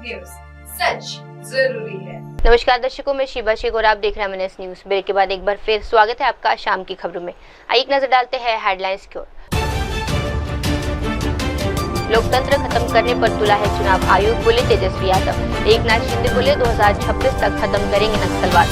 News, सच जरूरी है। नमस्कार दर्शकों, मैं शिवा शेख और आप देख रहे हैं MNS न्यूज। ब्रेक के बाद एक बार फिर स्वागत है आपका शाम की खबरों में। आइए एक नजर डालते हैं हेडलाइंस की ओर। लोकतंत्र खत्म करने पर तुला है चुनाव आयोग, बोले तेजस्वी यादव। एकनाथ शिंदे बोले 2026 तक खत्म करेंगे नक्सलवाद।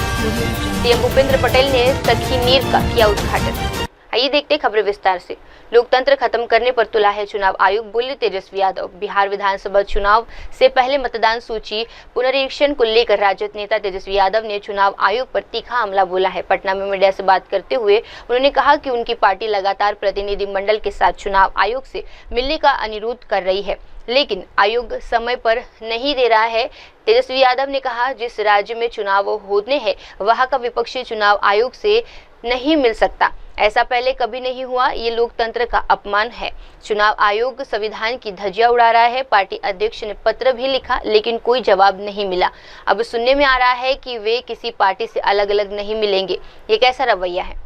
सीएम भूपेंद्र पटेल ने सखी नीर का किया उद्घाटन। आइए देखते खबरें विस्तार से। लोकतंत्र खत्म करने पर तुला है चुनाव आयोग, बोले तेजस्वी यादव। बिहार विधानसभा चुनाव से पहले मतदान सूची पुनरीक्षण को लेकर राजद नेता तेजस्वी यादव ने चुनाव आयोग पर तीखा हमला बोला है। पटना में मीडिया से बात करते हुए उन्होंने कहा कि उनकी पार्टी लगातार प्रतिनिधिमंडल के साथ चुनाव आयोग से मिलने का अनुरोध कर रही है, लेकिन आयोग समय पर नहीं दे रहा है। तेजस्वी यादव ने कहा, जिस राज्य में चुनाव होने हैं वहां का विपक्षी चुनाव आयोग से नहीं मिल सकता। ऐसा पहले कभी नहीं हुआ, ये लोकतंत्र का अपमान है। चुनाव आयोग संविधान की धज्जियां उड़ा रहा है। पार्टी अध्यक्ष ने पत्र भी लिखा, लेकिन कोई जवाब नहीं मिला। अब सुनने में आ रहा है कि वे किसी पार्टी से अलग अलग नहीं मिलेंगे। ये कैसा रवैया है?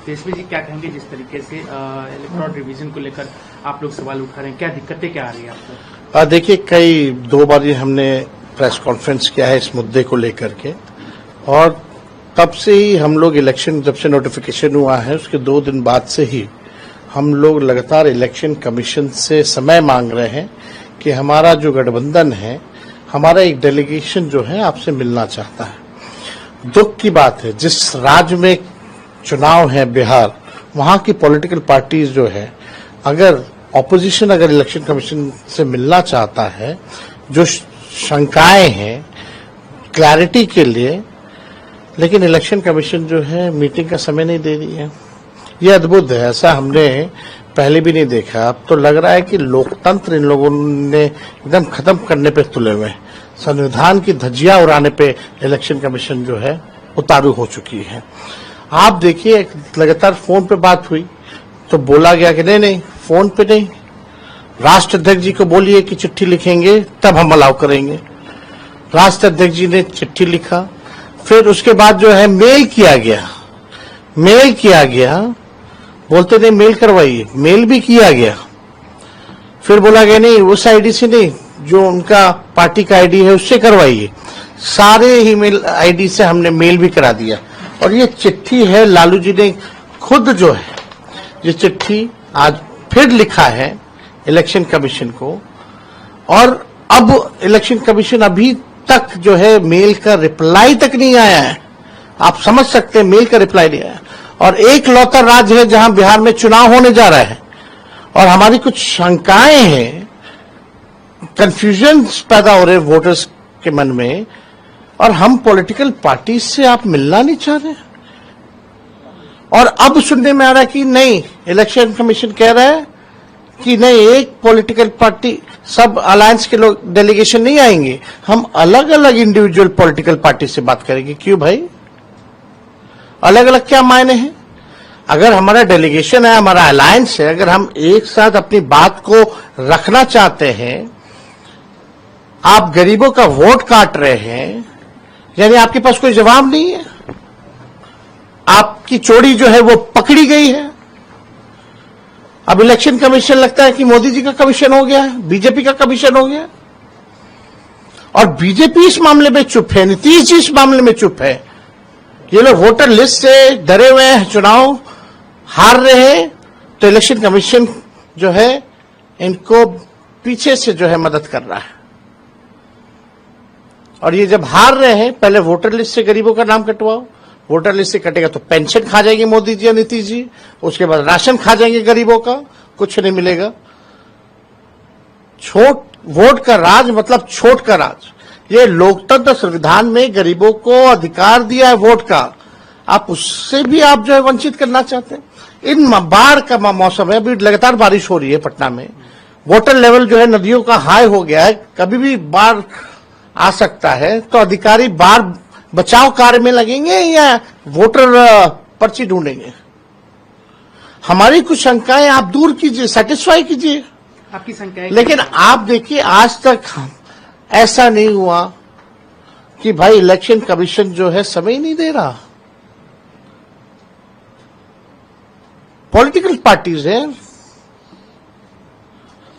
तेजस्वी जी क्या कहेंगे, जिस तरीके से इलेक्टोरल रिवीजन को लेकर आप लोग सवाल उठा रहे हैं, क्या दिक्कतें क्या आ रही है आपको? देखिए, दो बार हमने प्रेस कॉन्फ्रेंस किया है इस मुद्दे को लेकर के, और तब से ही हम लोग इलेक्शन, जब से नोटिफिकेशन हुआ है उसके 2 दिन बाद से ही हम लोग लगातार इलेक्शन कमीशन से समय मांग रहे हैं कि हमारा जो गठबंधन है, हमारा एक डेलीगेशन जो है आपसे मिलना चाहता है। दुख की बात है, जिस राज्य में चुनाव है बिहार, वहां की पॉलिटिकल पार्टीज जो है, अगर ऑपोजिशन अगर इलेक्शन कमीशन से मिलना चाहता है, जो शंकाएं हैं क्लैरिटी के लिए, लेकिन इलेक्शन कमीशन जो है मीटिंग का समय नहीं दे रही है। ये अद्भुत है, ऐसा हमने पहले भी नहीं देखा। अब तो लग रहा है कि लोकतंत्र इन लोगों ने एकदम खत्म करने पे तुले हुए, संविधान की धज्जियां उड़ाने पे इलेक्शन कमीशन जो है उतारू हो चुकी है। आप देखिए, लगातार फोन पे बात हुई तो बोला गया कि नहीं फोन पे नहीं, राष्ट्र अध्यक्ष जी को बोलिए कि चिट्ठी लिखेंगे तब हम अलाउ करेंगे। राष्ट्र अध्यक्ष जी ने चिट्ठी लिखा, फिर उसके बाद जो है मेल किया गया, बोलते नहीं मेल करवाइए, मेल भी किया गया। फिर बोला गया नहीं उस आईडी से नहीं, जो उनका पार्टी का आईडी है उससे करवाइए। सारे ईमेल आईडी से हमने मेल भी करा दिया, और ये चिट्ठी है लालू जी ने खुद जो है ये चिट्ठी आज फिर लिखा है इलेक्शन कमीशन को, और अब इलेक्शन कमीशन अभी तक जो है मेल का रिप्लाई तक नहीं आया है। आप समझ सकते हैं, मेल का रिप्लाई नहीं आया। और एक लौता राज्य है जहां बिहार में चुनाव होने जा रहा है, और हमारी कुछ शंकाएं हैं, कंफ्यूजन पैदा हो रहे वोटर्स के मन में, और हम पॉलिटिकल पार्टी से आप मिलना नहीं चाह रहे। और अब सुनने में आ रहा है कि नहीं, इलेक्शन कमीशन कह रहा है कि नहीं, एक पॉलिटिकल पार्टी, सब अलायंस के लोग डेलीगेशन नहीं आएंगे, हम अलग अलग इंडिविजुअल पॉलिटिकल पार्टी से बात करेंगे। क्यों भाई, अलग अलग क्या मायने हैं? अगर हमारा डेलीगेशन है, हमारा अलायंस है, अगर हम एक साथ अपनी बात को रखना चाहते हैं, आप गरीबों का वोट काट रहे हैं, यानी आपके पास कोई जवाब नहीं है, आपकी चोरी जो है वो पकड़ी गई है। अब इलेक्शन कमीशन लगता है कि मोदी जी का कमीशन हो गया है, बीजेपी का कमीशन हो गया, और बीजेपी इस मामले में चुप है, नीतीश जी इस मामले में चुप है। ये लोग वोटर लिस्ट से डरे हुए हैं, चुनाव हार रहे हैं, तो इलेक्शन कमीशन जो है इनको पीछे से जो है मदद कर रहा है। और ये जब हार रहे हैं, पहले वोटर लिस्ट से गरीबों का नाम कटवाओ, वोटर लिस्ट से कटेगा तो पेंशन खा जाएंगे मोदी जी या नीतीश जी, उसके बाद राशन खा जाएंगे गरीबों का, कुछ नहीं मिलेगा। छोट वोट का राज मतलब छोट का राज। ये लोकतंत्र संविधान में गरीबों को अधिकार दिया है वोट का, आप उससे भी आप जो है वंचित करना चाहते हैं। इन बाढ़ का मौसम है, अभी लगातार बारिश हो रही है पटना में, वाटर लेवल जो है नदियों का हाई हो गया है, कभी भी बाढ़ आ सकता है। तो अधिकारी बाढ़ बचाव कार्य में लगेंगे या वोटर पर्ची ढूंढेंगे? हमारी कुछ शंकाएं आप दूर कीजिए, सेटिस्फाई कीजिए आपकी शंकाएं। लेकिन आप देखिए, आज तक ऐसा नहीं हुआ कि भाई इलेक्शन कमीशन जो है समय नहीं दे रहा। पॉलिटिकल पार्टीज हैं,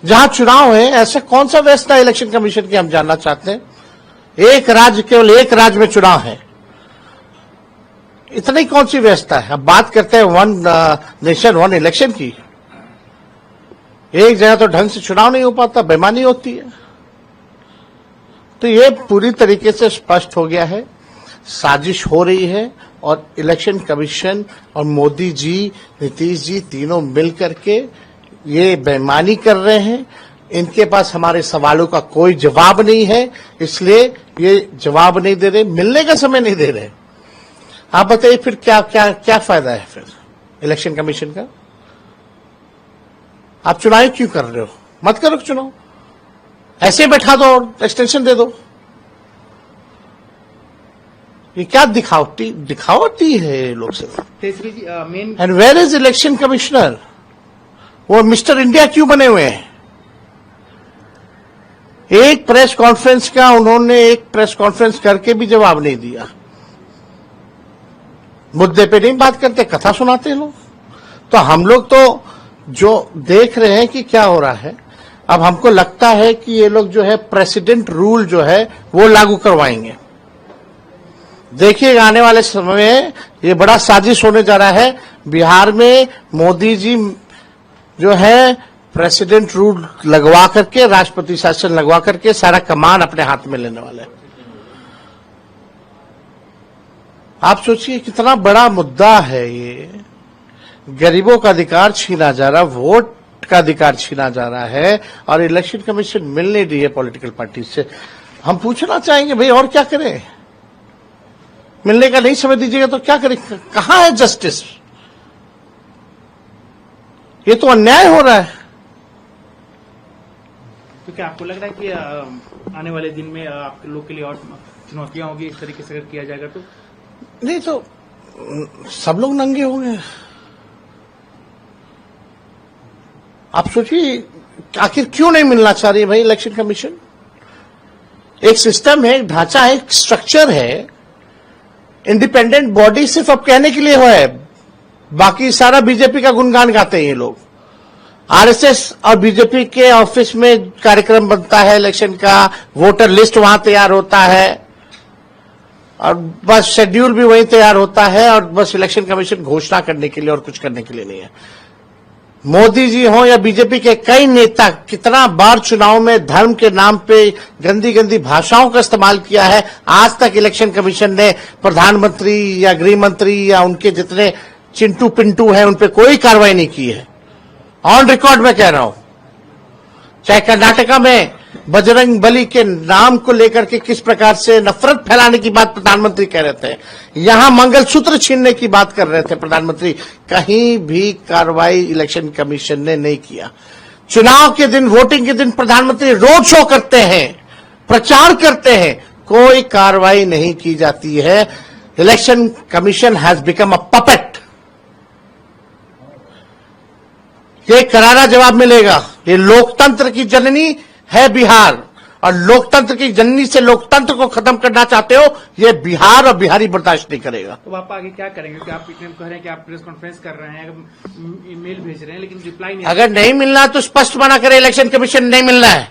जहां चुनाव है, ऐसा कौन सा व्यवस्था है इलेक्शन कमीशन की, हम जानना चाहते हैं। एक राज्य, केवल एक राज्य में चुनाव है, इतनी कौन सी व्यवस्था है। अब बात करते हैं वन नेशन वन इलेक्शन की। एक जगह तो ढंग से चुनाव नहीं हो पाता, बेईमानी होती है। तो ये पूरी तरीके से स्पष्ट हो गया है, साजिश हो रही है और इलेक्शन कमीशन और मोदी जी, नीतीश जी तीनों मिलकर के ये बेईमानी कर रहे हैं। इनके पास हमारे सवालों का कोई जवाब नहीं है, इसलिए ये जवाब नहीं दे रहे, मिलने का समय नहीं दे रहे। आप बताइए फिर क्या क्या क्या फायदा है फिर इलेक्शन कमीशन का। आप चुनाव क्यों कर रहे हो, मत करो चुनाव, ऐसे बैठा दो और एक्सटेंशन दे दो। ये क्या दिखावटी है ये लोग से। And where is election commissioner, वो मिस्टर इंडिया क्यों बने हुए हैं। एक प्रेस कॉन्फ्रेंस का उन्होंने एक प्रेस कॉन्फ्रेंस करके भी जवाब नहीं दिया, मुद्दे पे नहीं बात करते, कथा सुनाते हैं लोग। तो हम लोग तो जो देख रहे हैं कि क्या हो रहा है, अब हमको लगता है कि ये लोग जो है प्रेसिडेंट रूल जो है वो लागू करवाएंगे। देखिए आने वाले समय में ये बड़ा साजिश होने जा रहा है। बिहार में मोदी जी जो है प्रेसिडेंट रूल लगवा करके, राष्ट्रपति शासन लगवा करके सारा कमान अपने हाथ में लेने वाले हैं। आप सोचिए कितना बड़ा मुद्दा है ये। गरीबों का अधिकार छीना जा रहा, वोट का अधिकार छीना जा रहा है और इलेक्शन कमीशन मिल नहीं रही है पॉलिटिकल पार्टी से। हम पूछना चाहेंगे भाई और क्या करें, मिलने का नहीं समय दीजिएगा तो क्या करें, कहां है जस्टिस। ये तो अन्याय हो रहा है। तो क्या आपको लग रहा है कि आने वाले दिन में आप लोग के लिए और चुनौतियां होगी इस तरीके से अगर किया जाएगा तो? नहीं तो सब लोग नंगे होंगे। आप सोचिए आखिर क्यों नहीं मिलना चाह रही है भाई इलेक्शन कमीशन। एक सिस्टम है, एक ढांचा है, एक स्ट्रक्चर है। इंडिपेंडेंट बॉडी सिर्फ अब कहने के लिए हो है, बाकी सारा बीजेपी का गुणगान गाते हैं ये लोग। आरएसएस और बीजेपी के ऑफिस में कार्यक्रम बनता है इलेक्शन का, वोटर लिस्ट वहां तैयार होता है और बस शेड्यूल भी वहीं तैयार होता है और बस इलेक्शन कमीशन घोषणा करने के लिए और कुछ करने के लिए नहीं है। मोदी जी हो या बीजेपी के कई नेता कितना बार चुनाव में धर्म के नाम पे गंदी गंदी भाषाओं का इस्तेमाल किया है। आज तक इलेक्शन कमीशन ने प्रधानमंत्री या गृह मंत्री या उनके जितने चिंटू पिंटू हैं उन पे कोई कार्रवाई नहीं की है। ऑन रिकॉर्ड में कह रहा हूं, चाहे कर्नाटका में बजरंग बली के नाम को लेकर के किस प्रकार से नफरत फैलाने की बात प्रधानमंत्री कह रहे थे, यहां मंगलसूत्र छीनने की बात कर रहे थे प्रधानमंत्री, कहीं भी कार्रवाई इलेक्शन कमीशन ने नहीं किया। चुनाव के दिन, वोटिंग के दिन प्रधानमंत्री रोड शो करते हैं, प्रचार करते हैं, कोई कार्रवाई नहीं की जाती है। Election commission has become a puppet. ये करारा जवाब मिलेगा। ये लोकतंत्र की जननी है बिहार और लोकतंत्र की जननी से लोकतंत्र को खत्म करना चाहते हो, ये बिहार और बिहारी बर्दाश्त नहीं करेगा। तो आप आगे क्या करेंगे कि आप कह रहे हैं कि आप प्रेस कॉन्फ्रेंस कर रहे हैं, ईमेल भेज रहे हैं लेकिन रिप्लाई नहीं। अगर नहीं मिलना तो स्पष्ट मना करे, इलेक्शन कमीशन नहीं मिलना है,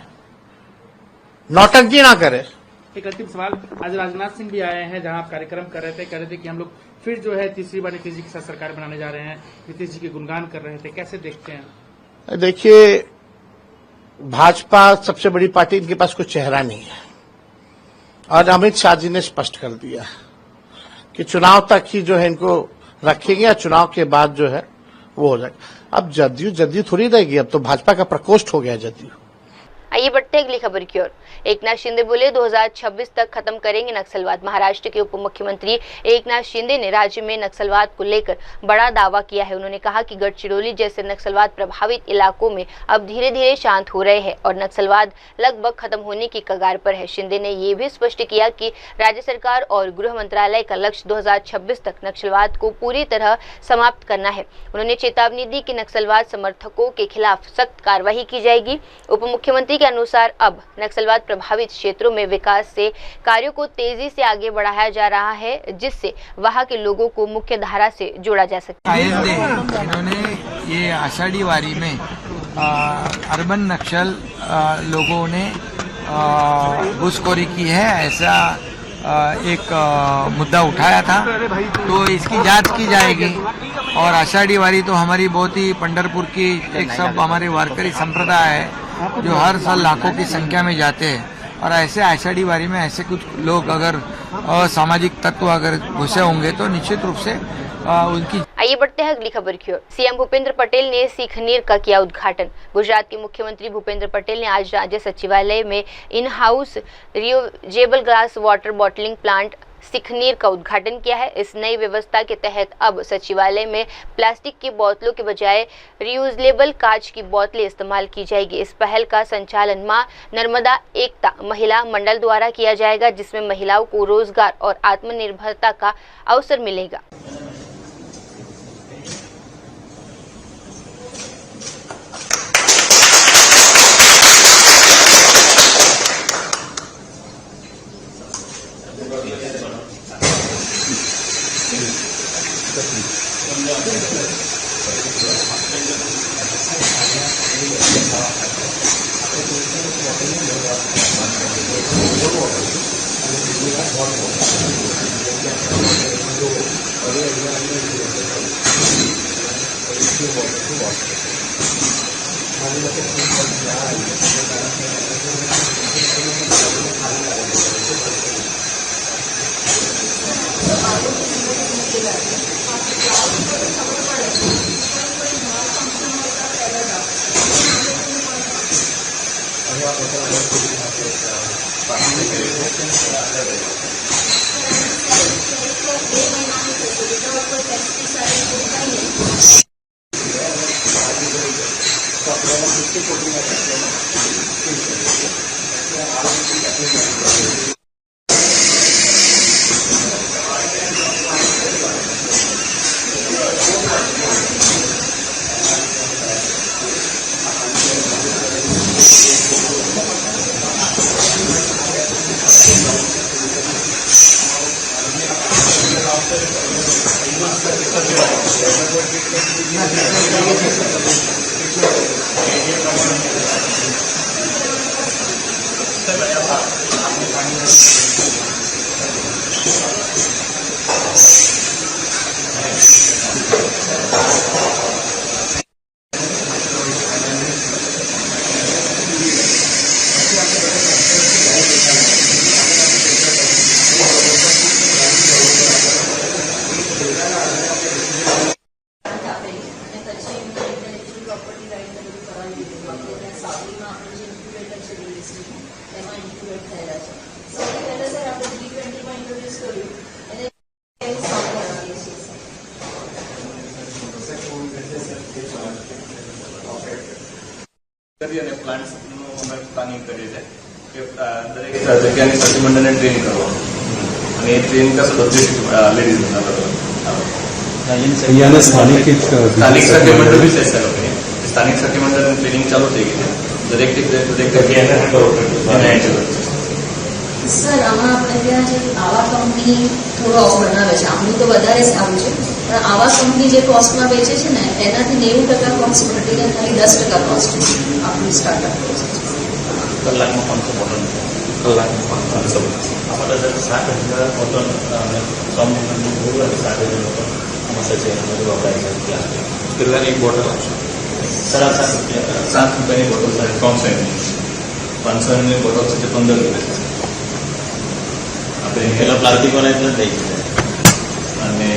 नौटंकी ना करे। एक अंतिम सवाल, आज राजनाथ सिंह भी आए हैं जहां आप कार्यक्रम कर रहे थे, कह रहे थे कि हम लोग फिर जो है तीसरी बार नीतीश जी के साथ सरकार बनाने जा रहे हैं, नीतीश जी के गुणगान कर रहे थे, कैसे देखते हैं? देखिए भाजपा सबसे बड़ी पार्टी, इनके पास कोई चेहरा नहीं है और अमित शाह जी ने स्पष्ट कर दिया कि चुनाव तक ही जो है इनको रखेंगे या चुनाव के बाद जो है वो हो जाएगा। अब जदयू थोड़ी रहेगी, अब तो भाजपा का प्रकोष्ठ हो गया जदयू। आइए बढ़ते हैं अगली खबर की ओर। एकनाथ शिंदे बोले 2026 तक खत्म करेंगे नक्सलवाद। महाराष्ट्र के उप मुख्यमंत्री एकनाथ शिंदे ने राज्य में नक्सलवाद को लेकर बड़ा दावा किया है। उन्होंने कहा कि गढ़चिरौली जैसे नक्सलवाद प्रभावित इलाकों में अब धीरे धीरे शांत हो रहे हैं और नक्सलवाद लगभग खत्म होने की कगार पर है। शिंदे ने ये भी स्पष्ट किया कि राज्य सरकार और गृह मंत्रालय का लक्ष्य 2026 तक नक्सलवाद को पूरी तरह समाप्त करना है। उन्होंने चेतावनी दी कि नक्सलवाद समर्थकों के खिलाफ सख्त कार्रवाई की जाएगी। उप मुख्यमंत्री मुख्यमंत्री के अनुसार अब नक्सलवाद प्रभावित क्षेत्रों में विकास से कार्यों को तेजी से आगे बढ़ाया जा रहा है, जिससे वहां के लोगों को मुख्य धारा से जोड़ा जा सके। इन्होंने ये आषाढ़ी वारी में अर्बन नक्सल लोगों ने घुसखोरी की है, ऐसा एक मुद्दा उठाया था, तो इसकी जांच की जाएगी। और आषाढ़ी वारी तो हमारी बहुत ही पंढरपुर की एक सब हमारे वारकरी संप्रदाय है जो हर साल लाखों की संख्या में जाते हैं, और ऐसे आषाढ़ी वारी में ऐसे कुछ लोग अगर असामाजिक तत्व अगर घुसे होंगे तो निश्चित रूप से उनकी। आइए बढ़ते हैं अगली खबर की ओर। सीएम भूपेंद्र पटेल ने सीखनीर का किया उद्घाटन। गुजरात के मुख्यमंत्री भूपेंद्र पटेल ने आज राज्य सचिवालय में in house reusable glass water bottling plant सीखनीर का उद्घाटन किया है। इस नई व्यवस्था के तहत अब सचिवालय में प्लास्टिक की बोतलों के बजाय रियूजेबल कांच की बोतलें इस्तेमाल की जाएगी। इस पहल का संचालन मां नर्मदा एकता महिला मंडल द्वारा किया जाएगा, जिसमें महिलाओं को रोजगार और आत्मनिर्भरता का अवसर मिलेगा। પ્લાનિંગ કરી છે કે દરેક જગ્યાની સચિવમંડળને ટ્રેન કરવા અને એ ટ્રેન का सदस्य लेडीज સ્થાનિક સચિવમંડળ भी सेट करो स्थानिक सचिवमंडळ ट्रेनिंग चालू થઈ ગઈ છે દરેક જગ્યાએ સર આમાં આપણે ત્યાં જે આવા કંપની થોડો ઓફ બનાવે છે, આમનું તો વધારે સારું છે, પણ આવા કંપની જે કોસ્ટમાં વેચે છે ને એનાથી 90% કોસ્ટ ઘટીને ખાલી 10% કોસ્ટ આપણું સ્ટાર્ટઅપ છે. કલાકમાં 500 બોટલ કલાકમાં 500 અમારા 7,000 બોટલ કમ પૂરું 7,000 બોટલ અમારા સચિવાલયમાં વપરાય છે. કેટલાની એક બોટલ આવશે? ₹7 ની બોટલ છે. 500 ની બોટલ છે 15 રૂપિયા. આપણે પેલા પ્લાસ્ટિક વાળા એટલે થઈ અને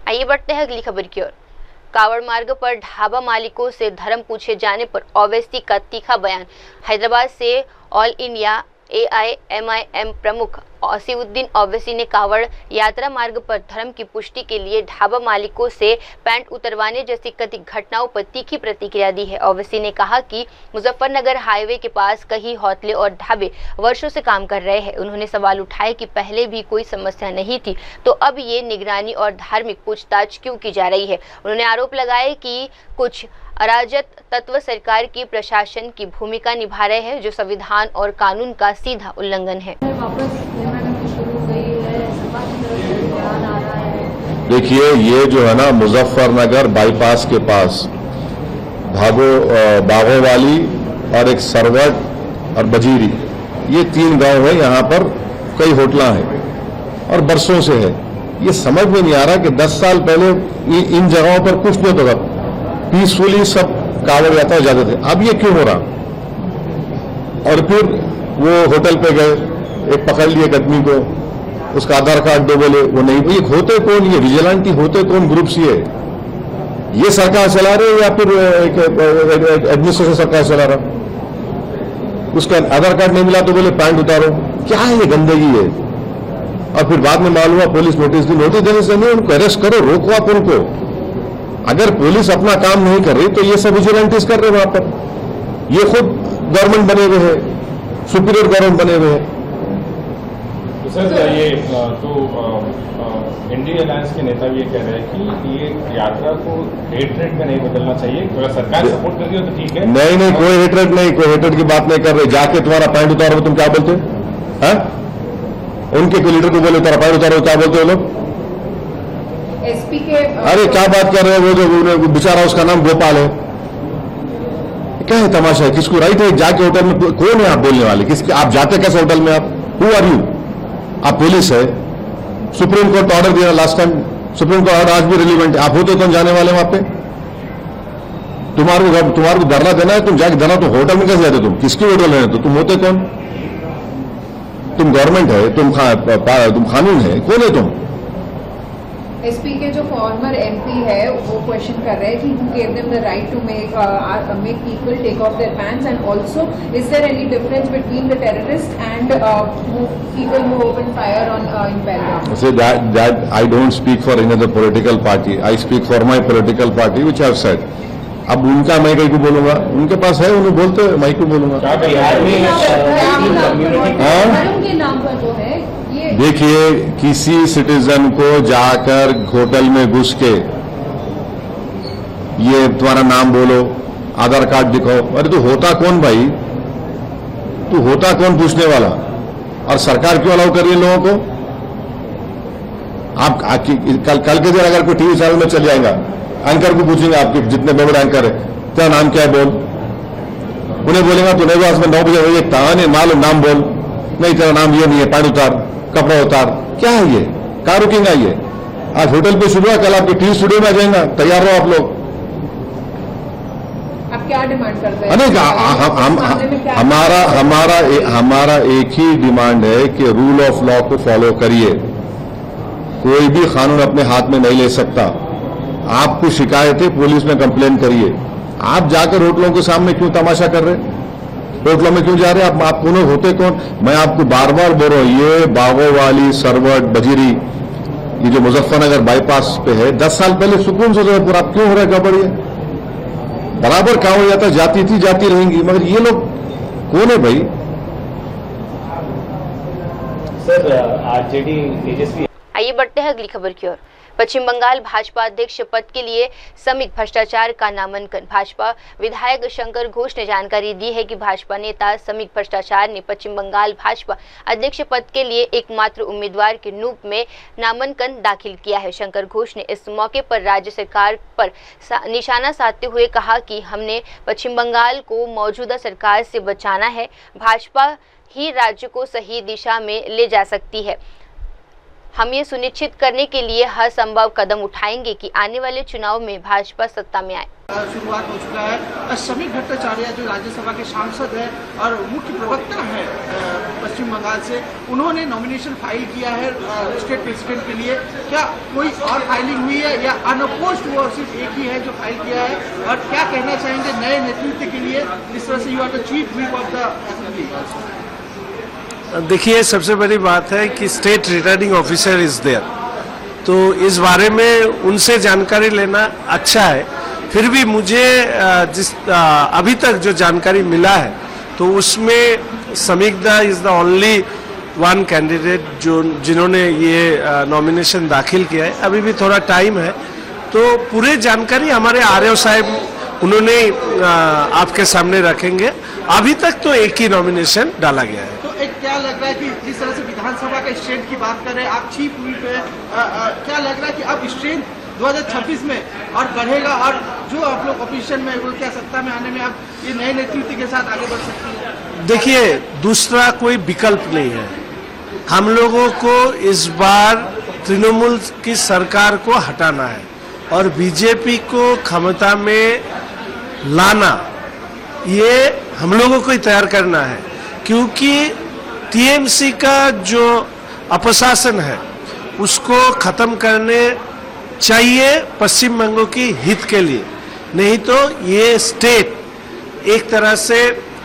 आइए बढ़ते हैं अगली खबर की ओर। कावड़ मार्ग पर ढाबा मालिकों से धर्म पूछे जाने पर ओवैसी का तीखा बयान। हैदराबाद से ऑल इंडिया AIMIM प्रमुख असीउद्दीन ओवैसी ने कांवड़ यात्रा मार्ग पर धर्म की पुष्टि के लिए ढाबा मालिकों से पैंट उतरवाने जैसी कथित घटनाओं पर तीखी प्रतिक्रिया दी है। ओवैसी ने कहा कि मुजफ्फरनगर हाईवे के पास कई होटलें और ढाबे वर्षों से काम कर रहे हैं। उन्होंने सवाल उठाए कि पहले भी कोई समस्या नहीं थी तो अब ये निगरानी और धार्मिक पूछताछ क्यों की जा रही है। उन्होंने आरोप लगाए कि कुछ अराजक तत्व सरकार की प्रशासन की भूमिका निभा रहे हैं जो संविधान और कानून का सीधा उल्लंघन है। देखिए, ये जो है ना मुजफ्फरनगर बाईपास के पास बागोवाली और एक सरवट और बजीरी, ये 3 गांव है। यहाँ पर कई होटला हैं और बरसों से है। ये समझ में नहीं आ रहा कि 10 साल पहले इन जगहों पर कुछ नहीं होता था, पीसफुली सब कांवड़ यात्रा जाते थे। अब ये क्यों हो रहा? और फिर वो होटल पे गए, एक पकड़ लिए एक आदमी को, उसका आधार कार्ड दो, बोले वो नहीं। ये होते कौन? ये विजिलेंटी होते कौन ग्रुप्स? ये सरकार चला रहे या फिर एक एडमिनिस्ट्रेशन सरकार चला रहा? उसका आधार कार्ड नहीं मिला तो बोले पैंट उतारो। क्या है ये गंदगी है? और फिर बाद में मालूम हुआ पुलिस नोटिस दी। नोटिस देने से नहीं, उनको अरेस्ट करो, रोको आप उनको। अगर पुलिस अपना काम नहीं कर रही तो ये सब विजिलेंटीज कर रहे हैं वहां पर। ये खुद गवर्नमेंट बने हुए हैं, सुपीरियर गवर्नमेंट बने हुए हैं। तो सर ये इंडियन अलायंस के नेता भी ये कह रहे हैं कि ये यात्रा को हेटरेट में नहीं बदलना चाहिए। अगर सरकार सपोर्ट कर रही हो तो ठीक है। नहीं, कोई हेटरेट नहीं, कोई हेटरेट की बात नहीं कर रहे। जाके तुम्हारा पैंट उतारो, तुम क्या बोलते हैं? उनके कोई लीडर को बोले तुम्हारा पैंट उतारो, क्या बोलते हो लोग? एसपी के अरे क्या बात कर रहे हो? वो जो बेचारा उसका नाम गोपाल है, क्या है तमाशा है? किसको राइट है जाके होटल में? कौन है आप बोलने वाले? किसके? आप जाते कैसे होटल में? आप हु आर यू? आप पुलिस है। सुप्रीम कोर्ट ऑर्डर दिया last time, supreme court order आज भी रिलीवेंट है। आप होते कौन जाने वाले वहां पे? तुम्हारे को धरना देना है, तुम जाके धरना तो होटल में कैसे जाते? तुम किसकी होटल है? तो तुम होते कौन? तुम गवर्नमेंट है, तुम कानून है, कौन है तुम? एसपी के जो फॉर्मर एमपी है वो क्वेश्चन कर रहे हैं कि who gave them the right to make people take off their pants, and also is there any difference between the terrorists and people who open fire on in Belgaum? So that I don't speak for any other political party. I speak for my political party, which I have said. अब उनका मैं कहीं को बोलूंगा, उनके पास है, उन्हें बोलते हैं, मैं क्यों बोलूंगा? के नाम पर जो है ये देखिए, किसी सिटीजन को जाकर होटल में घुस के ये तुम्हारा नाम बोलो, आधार कार्ड दिखाओ, अरे तू होता कौन भाई? तू होता कौन पूछने वाला? और सरकार क्यों अलाउ कर रही है लोगों को? आप कल के दिन अगर कोई टीवी चैनल में चल जाएगा, एंकर को पूछेंगे, आपके जितने बड़े एंकर है, तेरा नाम क्या है बोल। उन्हें बोलेगा तू नहीं, आज में 9 बजे एक ताने मालूम नाम बोल, नहीं तेरा नाम ये नहीं है, पैंट उतार, कपड़ा उतार। क्या है ये? कहाँ रुकेगा ये? आज होटल पे शुरू, कल आपके टीवी स्टूडियो में आ जाएगा। तैयार रहो आप लोग। आप क्या डिमांड करते हैं? अरे हमारा एक ही डिमांड है कि रूल ऑफ लॉ को फॉलो करिए। कोई भी कानून अपने हाथ में नहीं ले सकता। आपको शिकायत है, पुलिस में कंप्लेन करिए। आप जाकर होटलों के सामने क्यों तमाशा कर रहे? होटलों में क्यों जा रहे? आप कौन होते कौन? मैं आपको बार बार बोल रहा हूं, ये बागोवाली, सरवट, बजीरी, ये जो मुजफ्फरनगर बाईपास पे है, 10 साल पहले सुकून से पूरा, आप क्यों हो रहा है गड़बड़? ये बराबर कांवड़ यात्रा जाती थी, जाती रहेंगी, मगर ये लोग कौन है भाई? सर आरजेडी तेजस्वी। आइए बढ़ते हैं अगली खबर की ओर। पश्चिम बंगाल भाजपा अध्यक्ष पद के लिए समित भ्रष्टाचार का नामांकन। भाजपा विधायक शंकर घोष ने जानकारी दी है कि भाजपा नेता समित भ्रष्टाचार ने पश्चिम बंगाल भाजपा अध्यक्ष पद के लिए एकमात्र उम्मीदवार के रूप में नामांकन दाखिल किया है। शंकर घोष ने इस मौके पर राज्य सरकार पर निशाना साधते हुए कहा कि हमने पश्चिम बंगाल को मौजूदा सरकार से बचाना है। भाजपा ही राज्य को सही दिशा में ले जा सकती है। हम ये सुनिश्चित करने के लिए हर संभव कदम उठाएंगे कि आने वाले चुनाव में भाजपा सत्ता में आए। शुरुआत हो चुका है। समीक भट्टाचार्य जो राज्यसभा के सांसद हैं और मुख्य प्रवक्ता है पश्चिम बंगाल से, उन्होंने नॉमिनेशन फाइल किया है स्टेट प्रेसिडेंट के लिए। क्या कोई और फाइलिंग हुई है या अनअपोज्ड वो सिर्फ एक ही है जो फाइल किया है? और क्या कहना चाहेंगे नए नेतृत्व के लिए, जिस तरह से you are the chief whip of the assembly? देखिए, सबसे बड़ी बात है कि state returning officer is there, तो इस बारे में उनसे जानकारी लेना अच्छा है। फिर भी मुझे अभी तक जो जानकारी मिला है तो उसमें समीक्षा is the only one candidate जिन्होंने ये नॉमिनेशन दाखिल किया है। अभी भी थोड़ा टाइम है, तो पूरे जानकारी हमारे आरओ साहब उन्होंने आपके सामने रखेंगे। अभी तक तो एक ही नॉमिनेशन डाला गया है। तो एक क्या लग रहा है कि जिस तरह से विधानसभा के स्ट्रेंथ की बात कर रहे हैं आप, चीफ व्हिप है, क्या लग रहा है कि अब स्ट्रेंथ 2026 में और बढ़ेगा, और जो आप लोग ऑपोजिशन में वो क्या सत्ता में आने में आप ये नए नेतृत्व के साथ आगे बढ़ सकते हैं? देखिए, दूसरा कोई विकल्प नहीं है। हम लोगों को इस बार तृणमूल की सरकार को हटाना है और बीजेपी को क्षमता में लाना, ये हम लोगों को ही तैयार करना है। क्योंकि टीएमसी का जो अपशासन है उसको खत्म करने चाहिए पश्चिम बंगाल की हित के लिए, नहीं तो ये स्टेट एक तरह से